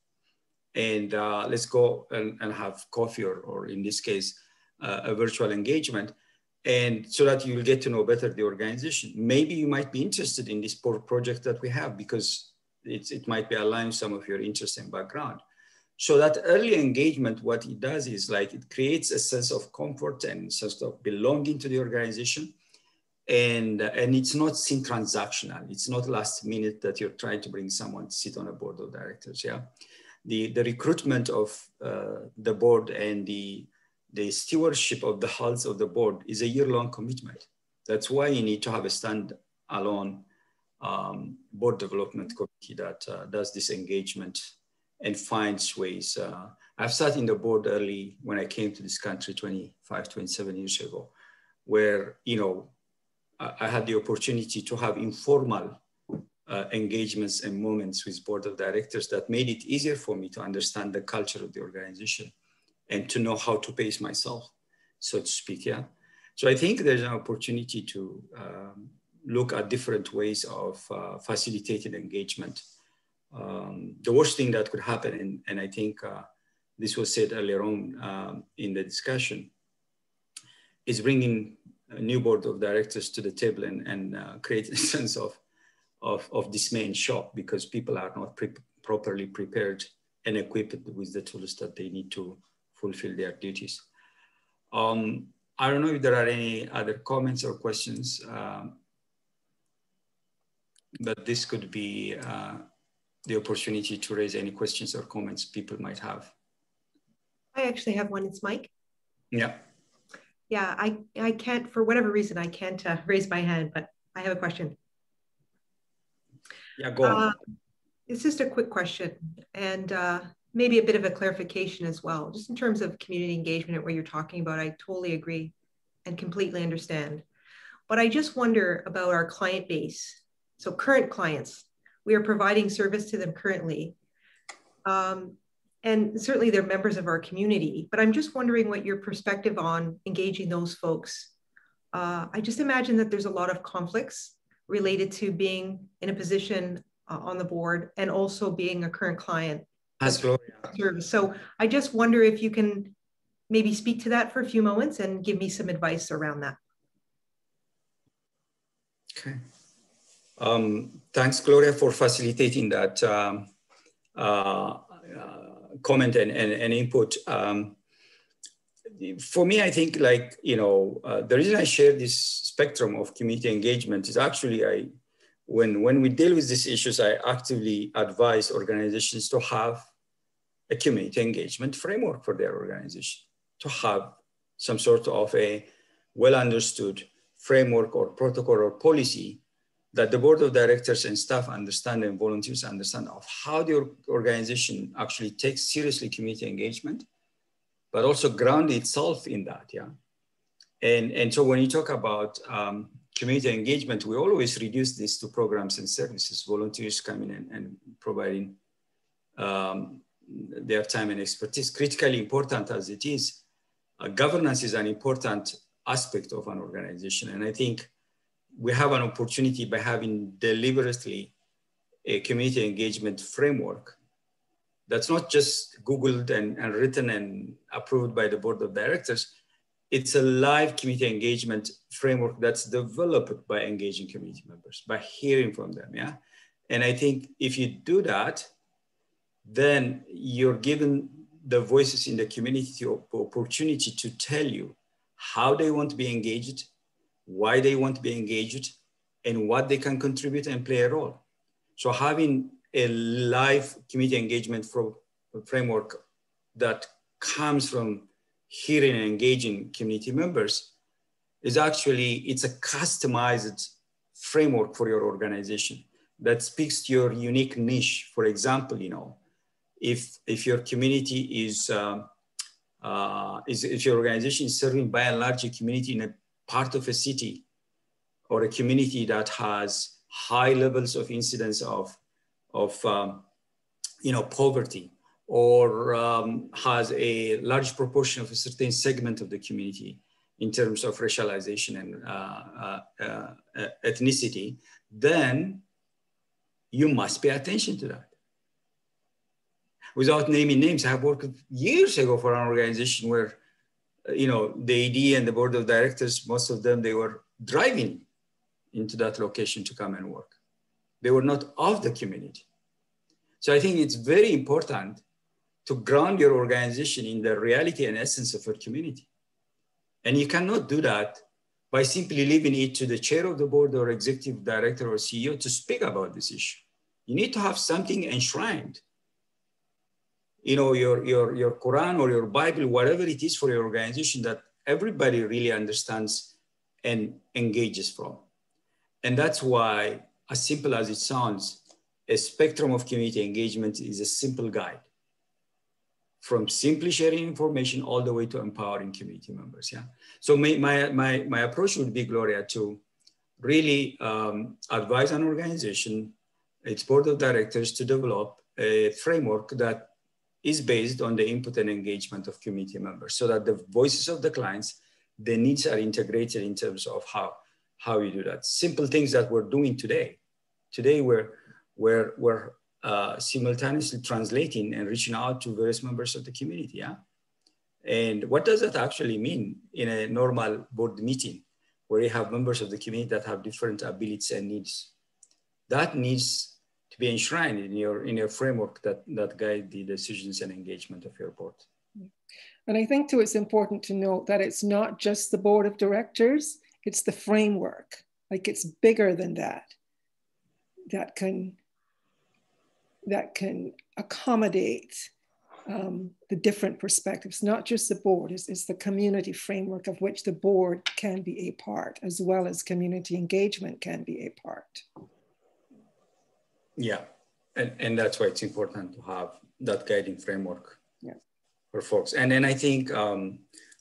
[SPEAKER 1] And let's go and have coffee or in this case, a virtual engagement. And so that you'll get to know better the organization. Maybe you might be interested in this project that we have because it might be aligned with some of your interests and background. So that early engagement, what it does is it creates a sense of comfort and sense of belonging to the organization. And it's not seen transactional. It's not last minute that you're trying to bring someone to sit on a board of directors, yeah? The recruitment of the board and the stewardship of the health of the board is a year-long commitment. That's why you need to have a stand-alone board development committee that does this engagement and finds ways. I've sat in the board early when I came to this country 27 years ago, where, I had the opportunity to have informal engagements and moments with board of directors that made it easier for me to understand the culture of the organization and to know how to pace myself, so to speak, yeah. So I think there's an opportunity to look at different ways of facilitating engagement. The worst thing that could happen, and I think this was said earlier on in the discussion, is bringing a new board of directors to the table and create a sense of dismay and shock because people are not properly prepared and equipped with the tools that they need to fulfill their duties. I don't know if there are any other comments or questions, but this could be the opportunity to raise any questions or comments people might have.
[SPEAKER 5] I actually have one. It's Mike.
[SPEAKER 1] Yeah.
[SPEAKER 5] Yeah, I can't, for whatever reason, I can't raise my hand, but I have a question.
[SPEAKER 1] Yeah, go on.
[SPEAKER 5] It's just a quick question and maybe a bit of a clarification as well. Just in terms of community engagement and what you're talking about, I totally agree and completely understand. But I just wonder about our client base. So current clients, we are providing service to them currently. And certainly they're members of our community, but I'm just wondering what your perspective on engaging those folks. I just imagine that there's a lot of conflicts related to being in a position on the board and also being a current client. So I just wonder if you can maybe speak to that for a few moments and give me some advice around that.
[SPEAKER 1] Okay. Thanks, Gloria, for facilitating that comment and input. For me, I think the reason I share this spectrum of community engagement is actually when we deal with these issues, I actively advise organizations to have a community engagement framework for their organization, to have some sort of a well-understood framework or protocol or policy that the board of directors and staff understand and volunteers understand of how the organization actually takes seriously community engagement, but also ground itself in that, yeah? And so when you talk about community engagement, we always reduce this to programs and services, volunteers coming in and providing their time and expertise. Critically important as it is, governance is an important aspect of an organization. And I think we have an opportunity by having deliberately a community engagement framework that's not just Googled and written and approved by the board of directors. It's a live community engagement framework that's developed by engaging community members, by hearing from them, yeah? And I think if you do that, then you're given the voices in the community the opportunity to tell you how they want to be engaged, why they want to be engaged, and what they can contribute and play a role. So having a live community engagement framework that comes from hearing and engaging community members is actually, it's a customized framework for your organization that speaks to your unique niche. For example, if your community if your organization is serving by and large a community in a part of a city or a community that has high levels of incidence of poverty, or has a large proportion of a certain segment of the community in terms of racialization and ethnicity, then you must pay attention to that. Without naming names, I have worked years ago for an organization where, the AD and the board of directors, most of them, they were driving into that location to come and work. They were not of the community. So I think it's very important to ground your organization in the reality and essence of your community. And you cannot do that by simply leaving it to the chair of the board or executive director or CEO to speak about this issue. You need to have something enshrined. Your Quran or your Bible, whatever it is for your organization that everybody really understands and engages from. And that's why, as simple as it sounds, a spectrum of community engagement is a simple guide, from simply sharing information all the way to empowering community members. Yeah. So my approach would be, Gloria, to really advise an organization, its board of directors, to develop a framework that is based on the input and engagement of community members, so that the voices of the clients, the needs are integrated in terms of how you do that. Simple things that we're doing today. Today we're simultaneously translating and reaching out to various members of the community, yeah? And what does that actually mean in a normal board meeting where you have members of the community that have different abilities and needs? That needs to be enshrined in your framework that guide the decisions and engagement of your board.
[SPEAKER 2] And I think too, it's important to note that it's not just the board of directors, it's the framework. Like it's bigger than that, that can accommodate the different perspectives, not just the board, it's the community framework of which the board can be a part, as well as community engagement can be a part.
[SPEAKER 1] Yeah, and that's why it's important to have that guiding framework for folks. And then I think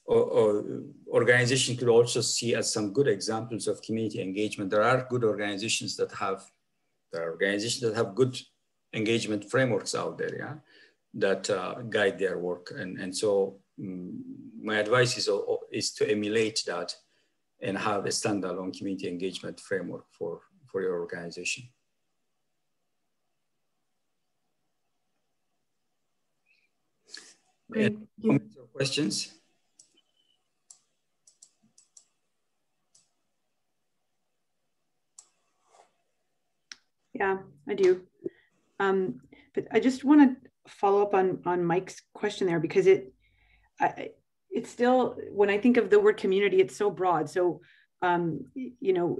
[SPEAKER 1] organizations could also see as some good examples of community engagement. There are good organizations that have, good engagement frameworks out there, yeah, that guide their work. And so my advice is to emulate that and have a standalone community engagement framework for your organization.
[SPEAKER 5] Great.
[SPEAKER 1] Comments or questions?
[SPEAKER 3] Yeah, I do. But I just want to follow up on Mike's question there, because it's still, when I think of the word community, it's so broad. So, you know,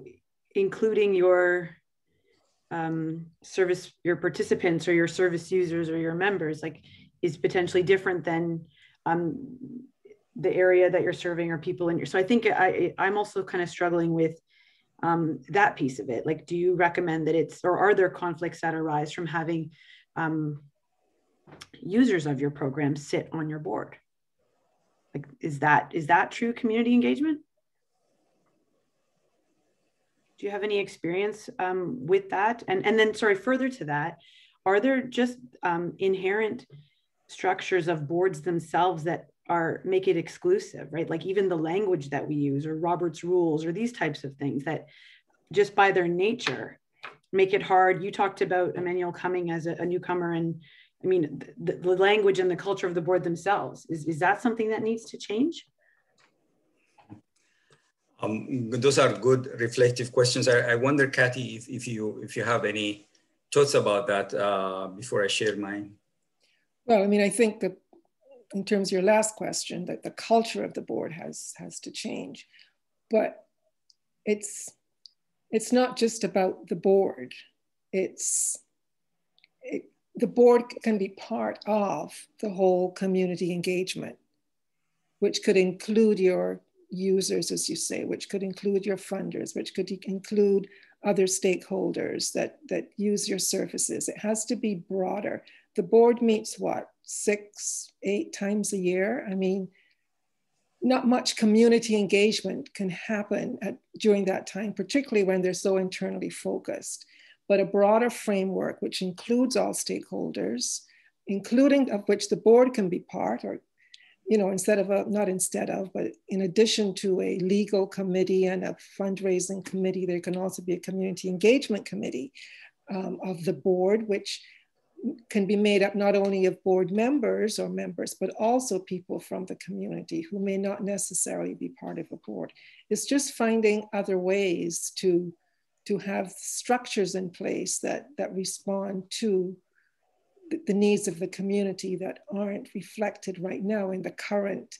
[SPEAKER 3] including your your participants or your service users or your members, like, is potentially different than the area that you're serving or people in your. So I think I'm also kind of struggling with that piece of it. Like, do you recommend that or are there conflicts that arise from having users of your program sit on your board? Like, is that true community engagement? Do you have any experience with that? And then, sorry, further to that, are there just inherent structures of boards themselves that make it exclusive, right? Like even the language that we use, or Robert's rules, or these types of things that just by their nature make it hard. You talked about Emmanuel coming as a newcomer, and I mean, the language and the culture of the board themselves, is that something that needs to change?
[SPEAKER 1] Those are good reflective questions. I wonder, Kathy, if you have any thoughts about that before I share mine.
[SPEAKER 2] Well, I mean, I think that in terms of your last question, that the culture of the board has to change, but it's not just about the board. The board can be part of the whole community engagement, which could include your users, as you say, which could include your funders, which could include other stakeholders that use your services. It has to be broader. The board meets, what, 6-8 times a year? I mean, not much community engagement can happen during that time, particularly when they're so internally focused. But a broader framework, which includes all stakeholders, including of which the board can be part, or, you know, but in addition to a legal committee and a fundraising committee, there can also be a community engagement committee of the board, which can be made up not only of board members, but also people from the community who may not necessarily be part of a board. It's just finding other ways to have structures in place that respond to the needs of the community that aren't reflected right now in the current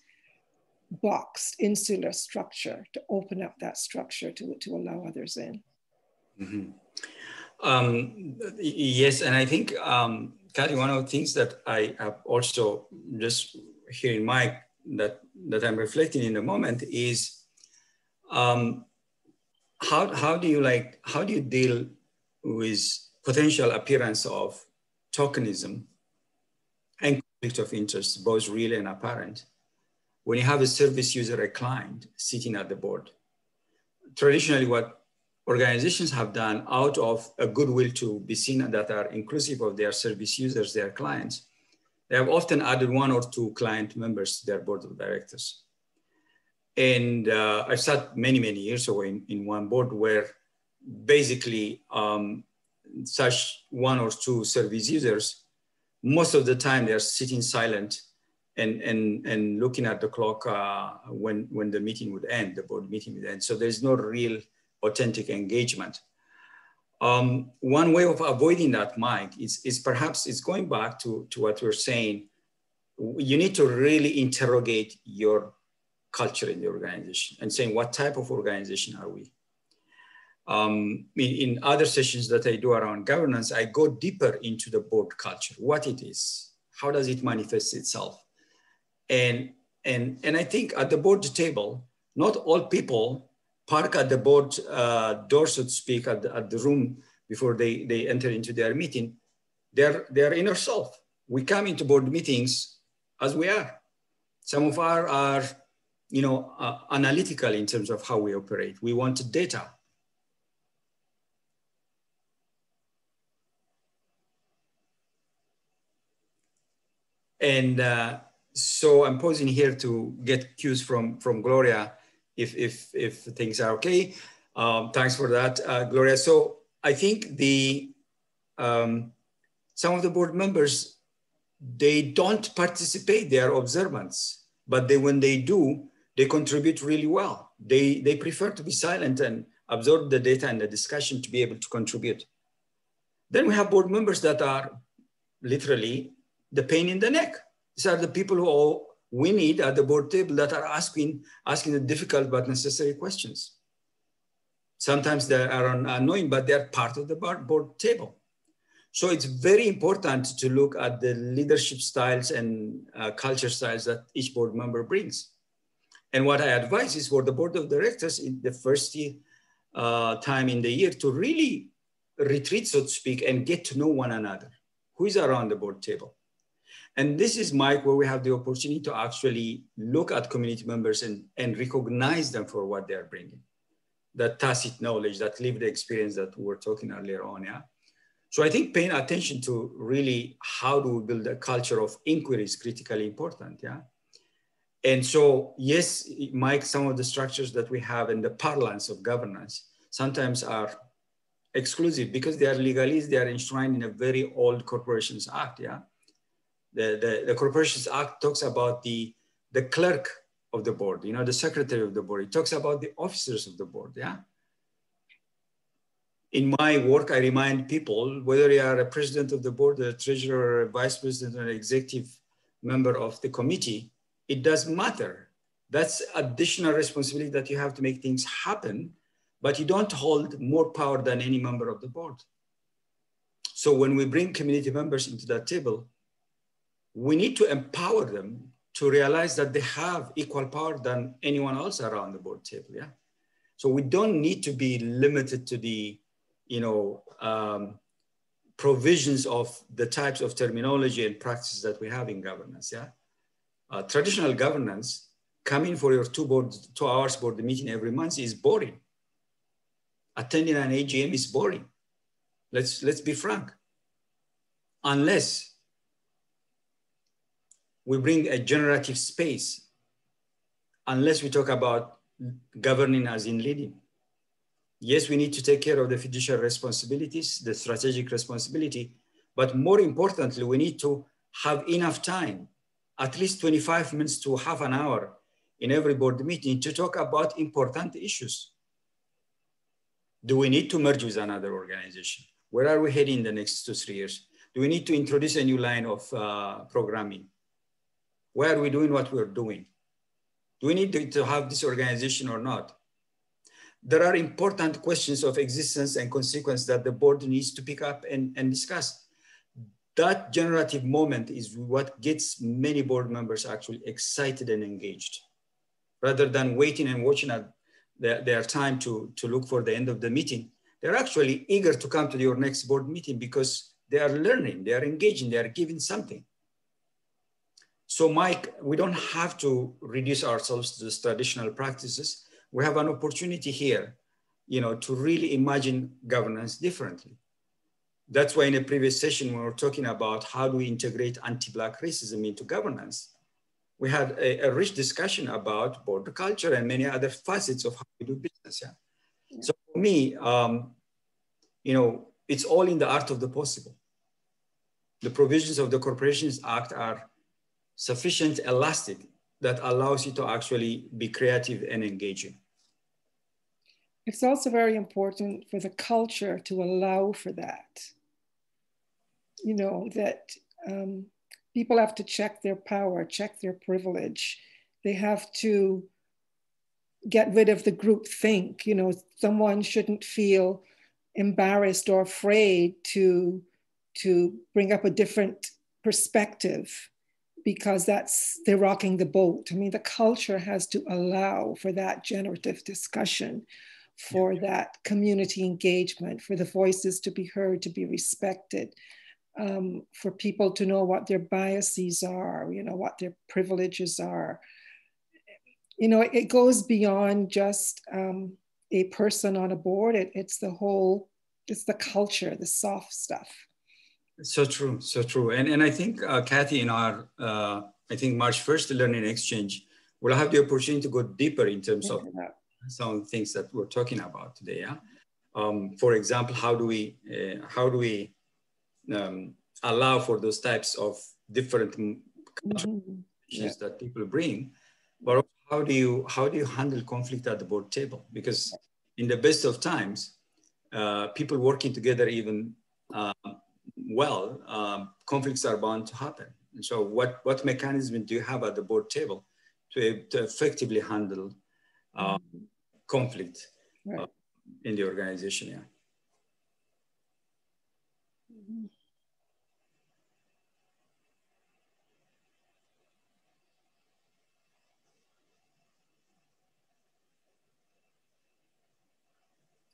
[SPEAKER 2] boxed insular structure, to open up that structure to allow others in.
[SPEAKER 1] Mm-hmm. Yes, and I think, Kathy, one of the things that I have also just hearing Mike that I'm reflecting in the moment is how do you deal with potential appearance of tokenism and conflict of interest, both real and apparent, when you have a service user, a client sitting at the board? Traditionally, what organizations have done out of a goodwill to be seen that are inclusive of their service users, their clients, they have often added 1 or 2 client members to their board of directors. And I've sat many years ago in one board where basically such 1 or 2 service users, most of the time they're sitting silent and looking at the clock when the meeting would end, the board meeting would end. So there's no real authentic engagement. One way of avoiding that, Mike, is perhaps it's going back to what we're saying. You need to really interrogate your culture in the organization and saying, what type of organization are we? In other sessions that I do around governance, I go deeper into the board culture, what it is, how does it manifest itself? And I think at the board table, not all people park at the board door, so to speak, at the room before they enter into their meeting. They're inner self. We come into board meetings as we are. Some of our are analytical in terms of how we operate. We want data. And so I'm pausing here to get cues from Gloria if things are okay. Thanks for that, Gloria. So I think some of the board members, they don't participate, they are observants, but when they do, they contribute really well. They prefer to be silent and absorb the data and the discussion to be able to contribute. Then we have board members that are literally the pain in the neck. These are the people who we need at the board table that are asking the difficult but necessary questions. Sometimes they are annoying, but they're part of the board table. So it's very important to look at the leadership styles and culture styles that each board member brings. And what I advise is for the board of directors in the first time in the year to really retreat, so to speak, and get to know one another. Who is around the board table? And this is, Mike, where we have the opportunity to actually look at community members and recognize them for what they're bringing. That tacit knowledge, that lived experience that we were talking earlier on, yeah? So I think paying attention to really how do we build a culture of inquiry is critically important, yeah? And so, yes, Mike, some of the structures that we have in the parlance of governance sometimes are exclusive because they are legalese, they are enshrined in a very old Corporations Act, yeah? The Corporations Act talks about the clerk of the board, the secretary of the board. It talks about the officers of the board, yeah? In my work, I remind people, whether you are a president of the board, a treasurer, a vice president, or an executive member of the committee, it doesn't matter. That's additional responsibility that you have to make things happen, but you don't hold more power than any member of the board. So when we bring community members into that table, we need to empower them to realize that they have equal power than anyone else around the board table, yeah? So we don't need to be limited to the provisions of the types of terminology and practices that we have in governance, yeah? Traditional governance, coming for your 2 hours board meeting every month is boring. Attending an AGM is boring. Let's be frank. Unless we bring a generative space, unless we talk about governing as in leading. Yes, we need to take care of the fiduciary responsibilities, the strategic responsibility, but more importantly, we need to have enough time, at least 25 minutes to half an hour in every board meeting to talk about important issues. Do we need to merge with another organization? Where are we heading in the next 2-3 years? Do we need to introduce a new line of programming? Why are we doing what we're doing? Do we need to have this organization or not? There are important questions of existence and consequence that the board needs to pick up and discuss. That generative moment is what gets many board members actually excited and engaged. Rather than waiting and watching at their time to look for the end of the meeting, they're actually eager to come to your next board meeting because they are learning, they are engaging, they are giving something. So Mike, we don't have to reduce ourselves to these traditional practices. We have an opportunity here, to really imagine governance differently. That's why in a previous session, when we were talking about how do we integrate anti-Black racism into governance, we had a rich discussion about board culture and many other facets of how we do business. Yeah. Yeah. So for me, it's all in the art of the possible. The provisions of the Corporations Act are sufficient elastic that allows you to actually be creative and engaging.
[SPEAKER 2] It's also very important for the culture to allow for that. You know, that people have to check their power, check their privilege. They have to get rid of the group think. You know, someone shouldn't feel embarrassed or afraid to bring up a different perspective, because they're rocking the boat. I mean, the culture has to allow for that generative discussion, for that community engagement, for the voices to be heard, to be respected, for people to know what their biases are, you know, what their privileges are. You know, it goes beyond just a person on a board. It's the culture, the soft stuff.
[SPEAKER 1] So true, so true. And I think, Kathy, in our, I think March 1st Learning Exchange, we'll have the opportunity to go deeper in terms of some of the things that we're talking about today. Yeah. For example, how do we allow for those types of different issues that people bring, but how do you handle conflict at the board table? Because in the best of times, people working together even conflicts are bound to happen. And so what mechanism do you have at the board table to effectively handle conflict in the organization? Yeah.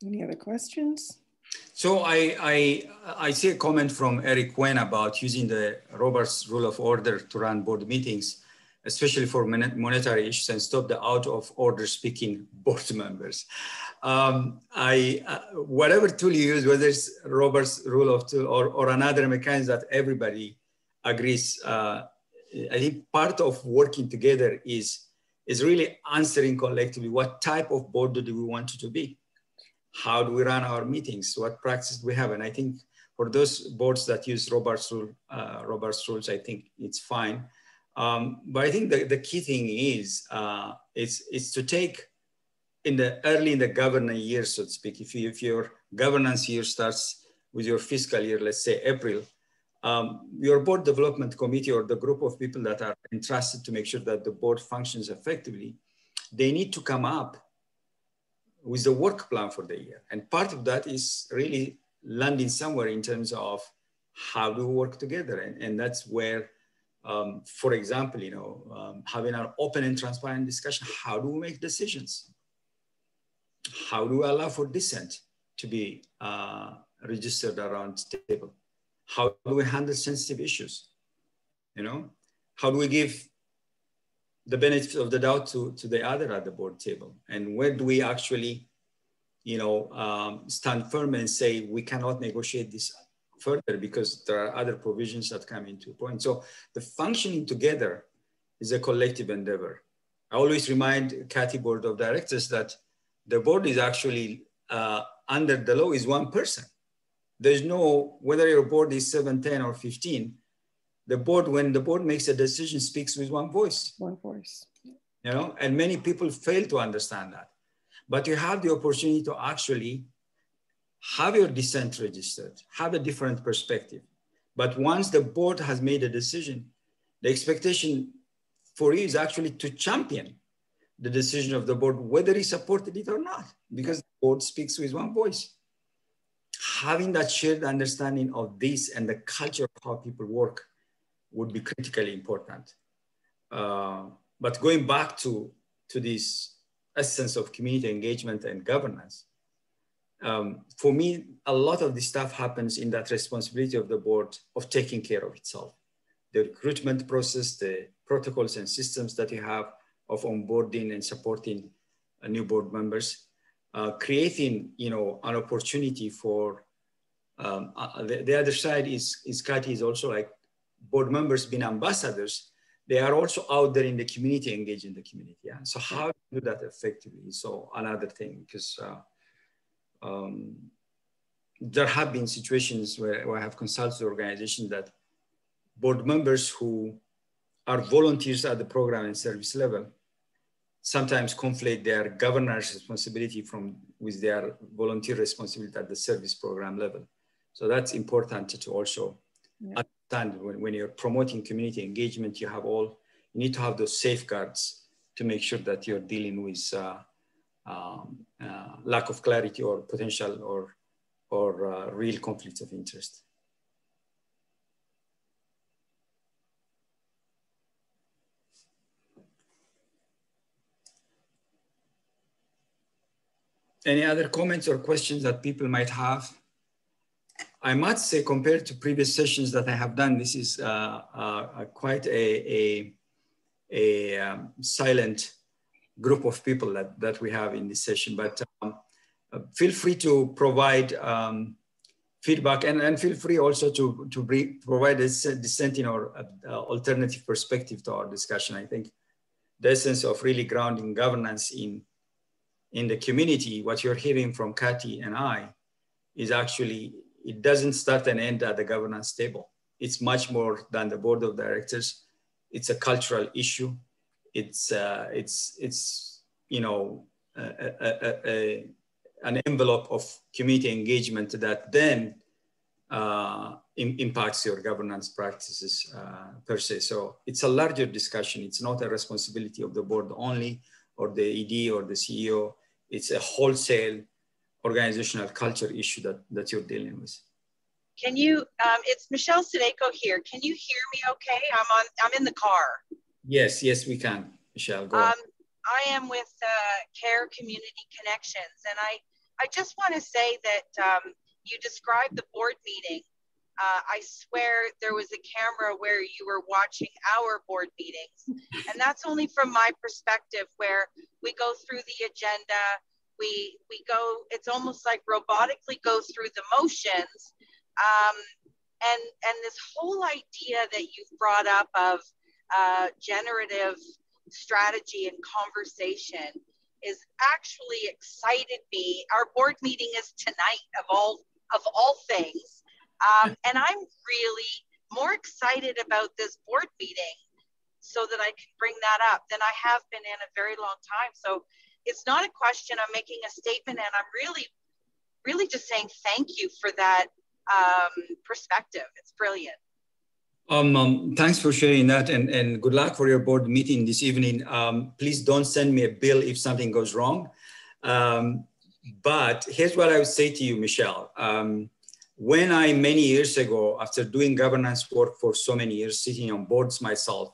[SPEAKER 2] Any other questions?
[SPEAKER 1] So I see a comment from Eric Wen about using the Roberts Rule of Order to run board meetings, especially for monetary issues, and stop the out of order speaking board members. Whatever tool you use, whether it's Roberts Rule of Two or another mechanism that everybody agrees, I think part of working together is really answering collectively what type of board do we want it to be. How do we run our meetings? What practice do we have? And I think for those boards that use Roberts rules, I think it's fine. But I think the key thing is it's to take early in the governance year, so to speak. If your governance year starts with your fiscal year, let's say April, your board development committee or the group of people that are entrusted to make sure that the board functions effectively, they need to come up with the work plan for the year. And part of that is really landing somewhere in terms of how do we work together. And that's where, for example, you know, having an open and transparent discussion, how do we make decisions? How do we allow for dissent to be registered around the table? How do we handle sensitive issues? You know, how do we give the benefit of the doubt to the other at the board table? And where do we actually, you know, stand firm and say, we cannot negotiate this further because there are other provisions that come into point. So the functioning together is a collective endeavor. I always remind Kathy Board of Directors that the board is actually under the law is one person. There's no, whether your board is 7, 10 or 15, the board, when the board makes a decision, speaks with one voice.
[SPEAKER 2] One voice.
[SPEAKER 1] You know, and many people fail to understand that. But you have the opportunity to actually have your dissent registered, have a different perspective. But once the board has made a decision, the expectation for you is actually to champion the decision of the board, whether he supported it or not, because the board speaks with one voice. Having that shared understanding of this and the culture of how people work would be critically important. But going back to this essence of community engagement and governance, for me, a lot of this stuff happens in that responsibility of the board of taking care of itself. The recruitment process, the protocols and systems that you have of onboarding and supporting new board members, creating, you know, an opportunity for the other side is Kathy is also like board members being ambassadors. They are also out there in the community, engaging the community. Yeah. So how to do that effectively? So another thing, because there have been situations where I have consulted organizations that board members who are volunteers at the program and service level sometimes conflate their governance responsibility with their volunteer responsibility at the service program level. So that's important to also understand when you're promoting community engagement, you need to have those safeguards to make sure that you're dealing with lack of clarity or potential or real conflicts of interest. Any other comments or questions that people might have? I must say, compared to previous sessions that I have done, this is quite a silent group of people that we have in this session. But feel free to provide feedback and feel free also to provide a dissenting or alternative perspective to our discussion. I think the essence of really grounding governance in the community, what you're hearing from Kathy and I, is actually, it doesn't start and end at the governance table. It's much more than the board of directors. It's a cultural issue. It's you know, an envelope of community engagement that then impacts your governance practices per se. So it's a larger discussion. It's not a responsibility of the board only, or the ED or the CEO. It's a wholesale organizational culture issue that you're dealing with.
[SPEAKER 6] Can you, it's Michelle Sideko here. Can you hear me okay? I'm in the car.
[SPEAKER 1] Yes, we can, Michelle, go on.
[SPEAKER 6] I am with CARE Community Connections, and I just want to say that you described the board meeting. I swear there was a camera where you were watching our board meetings. And that's only from my perspective, where we go through the agenda, we go, it's almost like robotically go through the motions. And this whole idea that you've brought up of generative strategy and conversation is actually excited me. Our board meeting is tonight of all things. And I'm really more excited about this board meeting so that I can bring that up than I have been in a very long time. So it's not a question, I'm making a statement, and I'm really just saying thank you for that perspective. It's brilliant.
[SPEAKER 1] Thanks for sharing that, and good luck for your board meeting this evening. Please don't send me a bill if something goes wrong. But here's what I would say to you, Michelle. When I, many years ago, after doing governance work for so many years, sitting on boards myself,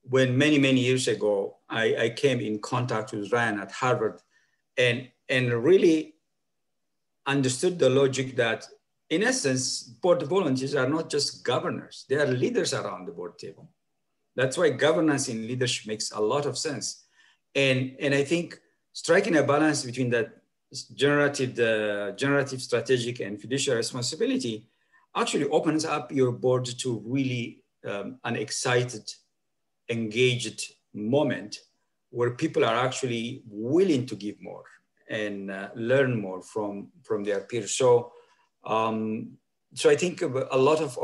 [SPEAKER 1] when many years ago, I came in contact with Ryan at Harvard and really understood the logic that, in essence, board volunteers are not just governors, they are leaders around the board table. That's why governance in leadership makes a lot of sense. And I think striking a balance between that generative, strategic, and fiduciary responsibility actually opens up your board to really an excited, engaged moment where people are actually willing to give more and learn more from their peers. So I think a lot of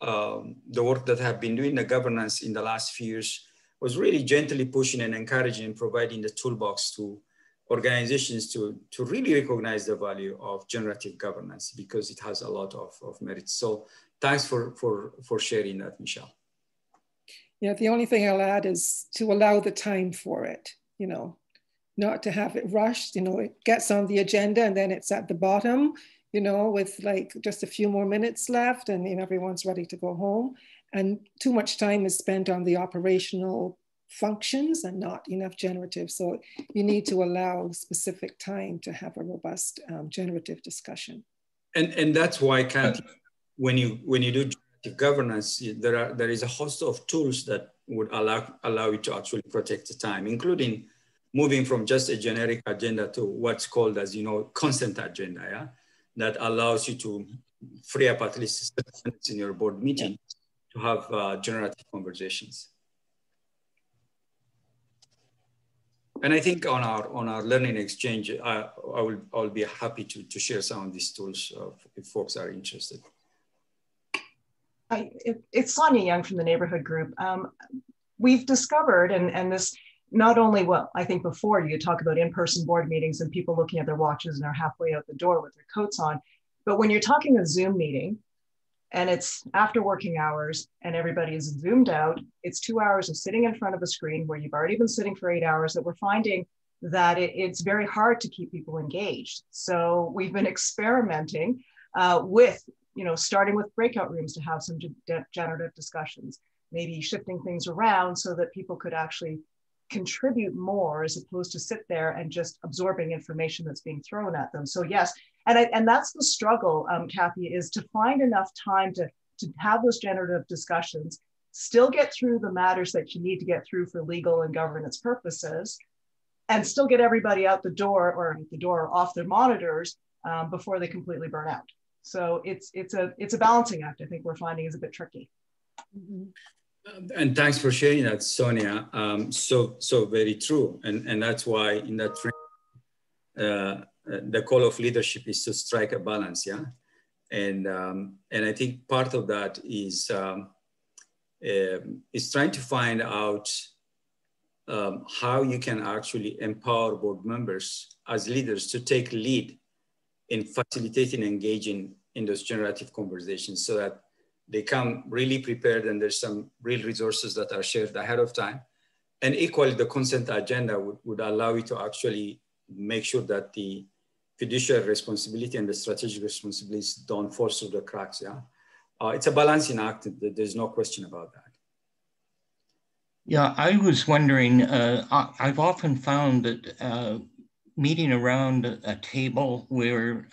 [SPEAKER 1] the work that I have been doing in the governance in the last few years was really gently pushing and encouraging and providing the toolbox to organizations to really recognize the value of generative governance, because it has a lot of merits. So thanks for sharing that, Michelle.
[SPEAKER 2] Yeah, the only thing I'll add is to allow the time for it, you know, not to have it rushed, you know, it gets on the agenda and then it's at the bottom, you know, with like just a few more minutes left and you know, everyone's ready to go home. And too much time is spent on the operational functions and not enough generative. So you need to allow specific time to have a robust generative discussion.
[SPEAKER 1] And that's why, Kathy, when you do generative governance, there is a host of tools that would allow you to actually protect the time, including moving from just a generic agenda to what's called, as you know, consent agenda, yeah? That allows you to free up at least 7 minutes in your board meeting to have generative conversations. And I think on our learning exchange, I'll be happy to share some of these tools if folks are interested.
[SPEAKER 7] It's Sonia Young from the Neighborhood Group. we've discovered, and this not only, well, I think before you talk about in-person board meetings and people looking at their watches and they're halfway out the door with their coats on, but when you're talking a Zoom meeting and it's after working hours and everybody is zoomed out, it's 2 hours of sitting in front of a screen where you've already been sitting for 8 hours, that we're finding that it's very hard to keep people engaged. So we've been experimenting with, starting with breakout rooms to have some generative discussions, maybe shifting things around so that people could actually contribute more as opposed to sit there and just absorbing information that's being thrown at them. So yes, and that's the struggle, Kathy, is to find enough time to have those generative discussions, still get through the matters that you need to get through for legal and governance purposes, and still get everybody out the door or off their monitors before they completely burn out. So it's a balancing act. I think we're finding is a bit tricky.
[SPEAKER 2] Mm-hmm.
[SPEAKER 1] And thanks for sharing that, Sonia. So very true. And that's why in that the call of leadership is to strike a balance, yeah? And I think part of that is trying to find out how you can actually empower board members as leaders to take lead in facilitating and engaging in those generative conversations so that they come really prepared and there's some real resources that are shared ahead of time. And equally, the consent agenda would allow you to actually make sure that the fiduciary responsibility and the strategic responsibilities don't fall through the cracks, yeah? It's a balancing act, there's no question about that.
[SPEAKER 8] Yeah, I was wondering, I've often found that meeting around a table where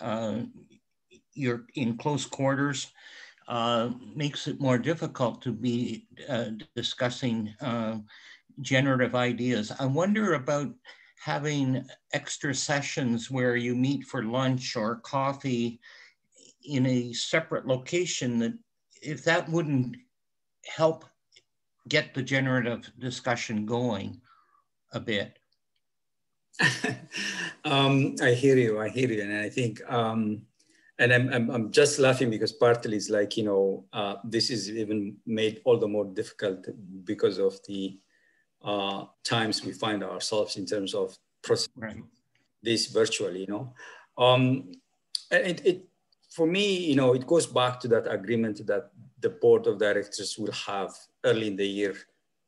[SPEAKER 8] you're in close quarters makes it more difficult to be discussing generative ideas. I wonder about having extra sessions where you meet for lunch or coffee in a separate location, that if that wouldn't help get the generative discussion going a bit.
[SPEAKER 1] I hear you, and I think, and I'm just laughing because partly it's like, this is even made all the more difficult because of the times we find ourselves in terms of processing this virtually, for me, it goes back to that agreement that the board of directors will have early in the year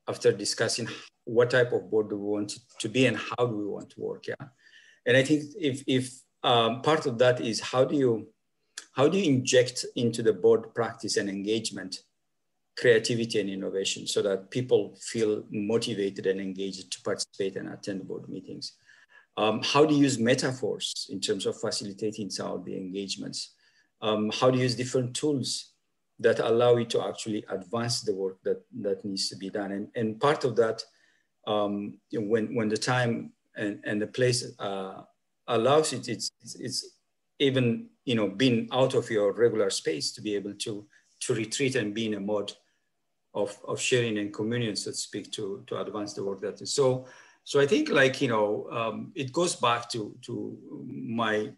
[SPEAKER 1] after discussing what type of board do we want to be and how do we want to work, yeah? And I think if part of that is how do you inject into the board practice and engagement creativity and innovation so that people feel motivated and engaged to participate and attend board meetings? How do you use metaphors in terms of facilitating some of the engagements? How do you use different tools that allow you to actually advance the work that needs to be done? And part of that, when the time and the place allows it, it's even, being out of your regular space to be able to retreat and be in a mode of sharing and communion, so to speak, to advance the work that is. So I think it goes back to my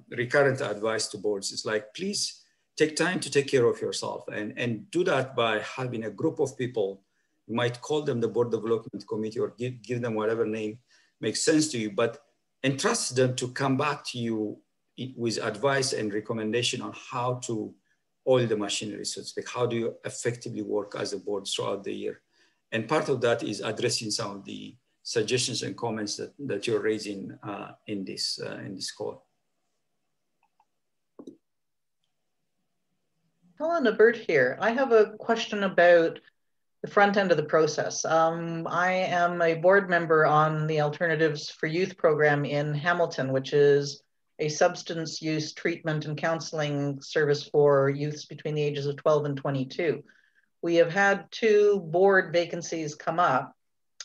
[SPEAKER 1] recurrent advice to boards. It's like, please take time to take care of yourself and do that by having a group of people. You might call them the board development committee or give them whatever name makes sense to you, but entrust them to come back to you with advice and recommendation on how to oil the machinery, so to speak. How do you effectively work as a board throughout the year? And part of that is addressing some of the suggestions and comments that you're raising in this call.
[SPEAKER 9] Helena Burt here. I have a question about the front end of the process. I am a board member on the Alternatives for Youth program in Hamilton, which is a substance use treatment and counseling service for youths between the ages of 12 and 22. We have had 2 board vacancies come up.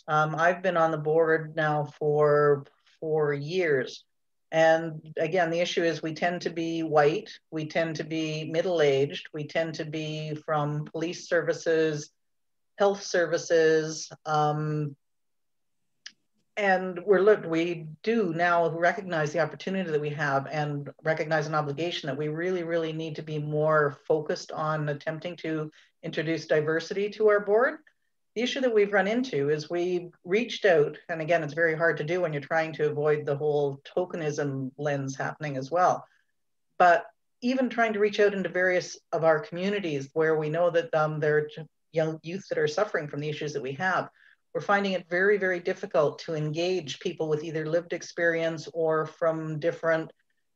[SPEAKER 9] I've been on the board now for 4 years. And again, the issue is we tend to be white, we tend to be middle-aged, we tend to be from police services, health services, and we do now recognize the opportunity that we have and recognize an obligation that we really, really need to be more focused on attempting to introduce diversity to our board. the issue that we've run into is we reached out, and again, it's very hard to do when you're trying to avoid the whole tokenism lens happening as well. But even trying to reach out into various of our communities where we know that there are young youth that are suffering from the issues that we have, we're finding it very, very difficult to engage people with either lived experience or from different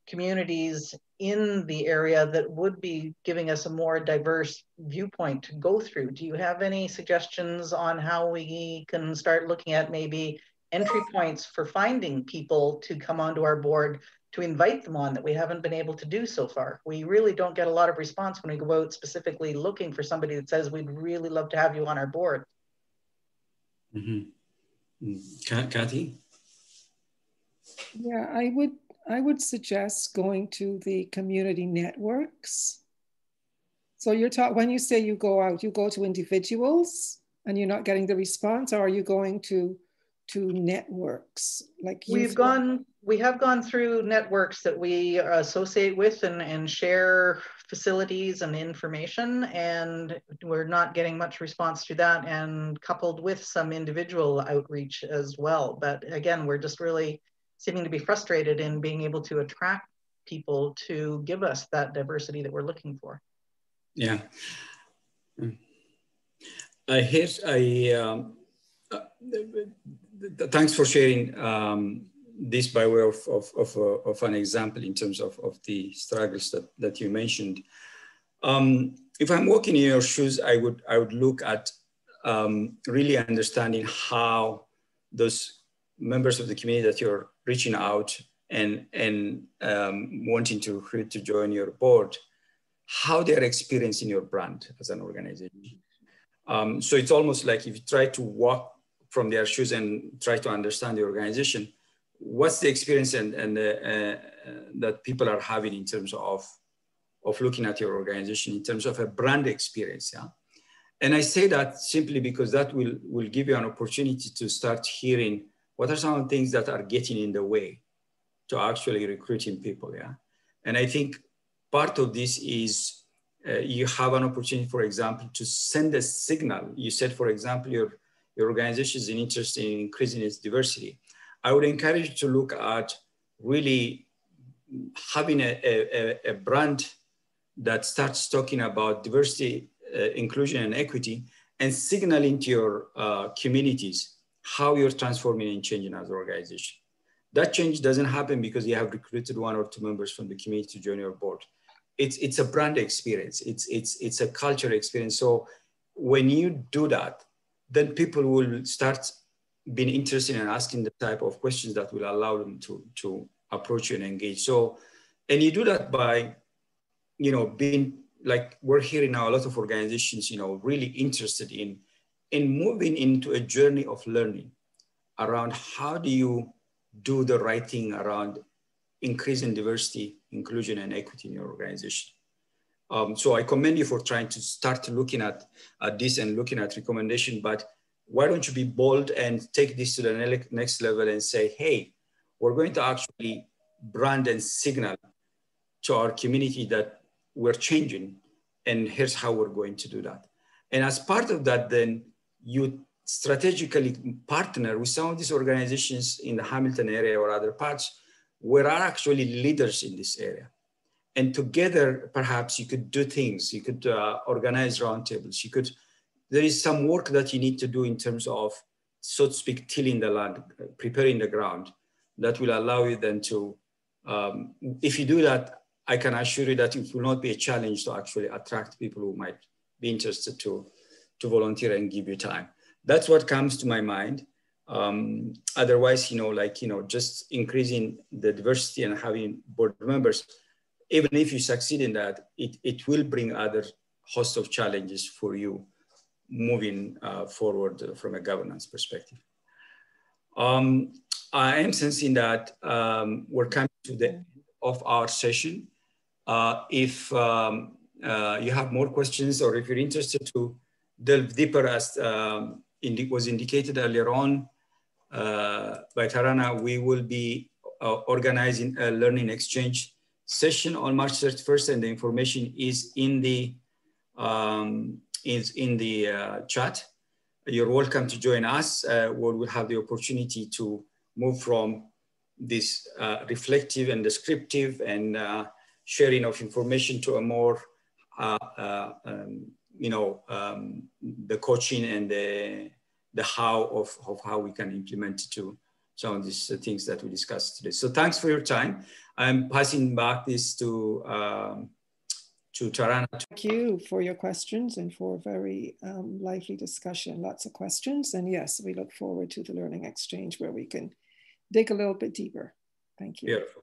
[SPEAKER 9] communities in the area that would be giving us a more diverse viewpoint to go through. Do you have any suggestions on how we can start looking at maybe entry points for finding people to come onto our board, to invite them on that we haven't been able to do so far? We really don't get a lot of response when we go out specifically looking for somebody that says, we'd really love to have you on our board.
[SPEAKER 1] Kathy?
[SPEAKER 2] Yeah, I would suggest going to the community networks. So when you say you go out, you go to individuals and you're not getting the response, or are you going to networks? Like
[SPEAKER 9] we have gone through networks that we associate with and share facilities and information, and we're not getting much response to that, and coupled with some individual outreach as well. But again, we're just really seeming to be frustrated in being able to attract people to give us that diversity that we're looking for.
[SPEAKER 1] Yeah. Thanks for sharing this by way of an example in terms of the struggles that you mentioned. If I'm walking in your shoes, I would look at really understanding how those members of the community that you're reaching out and wanting to recruit to join your board, how they're experiencing your brand as an organization. So it's almost like if you try to walk from their shoes and try to understand the organization, what's the experience and that people are having in terms of looking at your organization in terms of a brand experience, yeah? And I say that simply because that will give you an opportunity to start hearing what are some of the things that are getting in the way to actually recruiting people, yeah? And I think part of this is you have an opportunity, for example, to send a signal. You said, for example, your organization is interested in increasing its diversity. I would encourage you to look at really having a brand that starts talking about diversity, inclusion, and equity, and signaling to your communities how you're transforming and changing as an organization. That change doesn't happen because you have recruited 1 or 2 members from the community to join your board. It's a brand experience. It's a cultural experience. So when you do that, then people will start being interested in asking the type of questions that will allow them to approach you and engage. So, and you do that by, being like we're hearing now a lot of organizations, really interested in moving into a journey of learning around how do you do the right thing around increasing diversity, inclusion, and equity in your organization. So I commend you for trying to start looking at this and looking at recommendation, but why don't you be bold and take this to the next level and say, hey, we're going to actually brand and signal to our community that we're changing, and here's how we're going to do that. And as part of that, then you strategically partner with some of these organizations in the Hamilton area or other parts where are actually leaders in this area. And together, perhaps you could do things, you could organize roundtables, there is some work that you need to do in terms of, so to speak, tilling the land, preparing the ground that will allow you then to, if you do that, I can assure you that it will not be a challenge to actually attract people who might be interested to volunteer and give you time. That's what comes to my mind. Otherwise, just increasing the diversity and having board members, even if you succeed in that, it will bring other host of challenges for you moving forward from a governance perspective. I am sensing that we're coming to the end of our session. If you have more questions, or if you're interested to delve deeper, as was indicated earlier on by Tarana, we will be organizing a learning exchange session on March 31st, and the information is in the chat. you're welcome to join us, where we'll have the opportunity to move from this reflective and descriptive and sharing of information to a more, the coaching and the how of how we can implement to some of these things that we discussed today. So thanks for your time. I'm passing back this to Tarana.
[SPEAKER 2] Thank you for your questions and for a very lively discussion, lots of questions. And yes, we look forward to the learning exchange where we can dig a little bit deeper. Thank you.
[SPEAKER 1] Beautiful.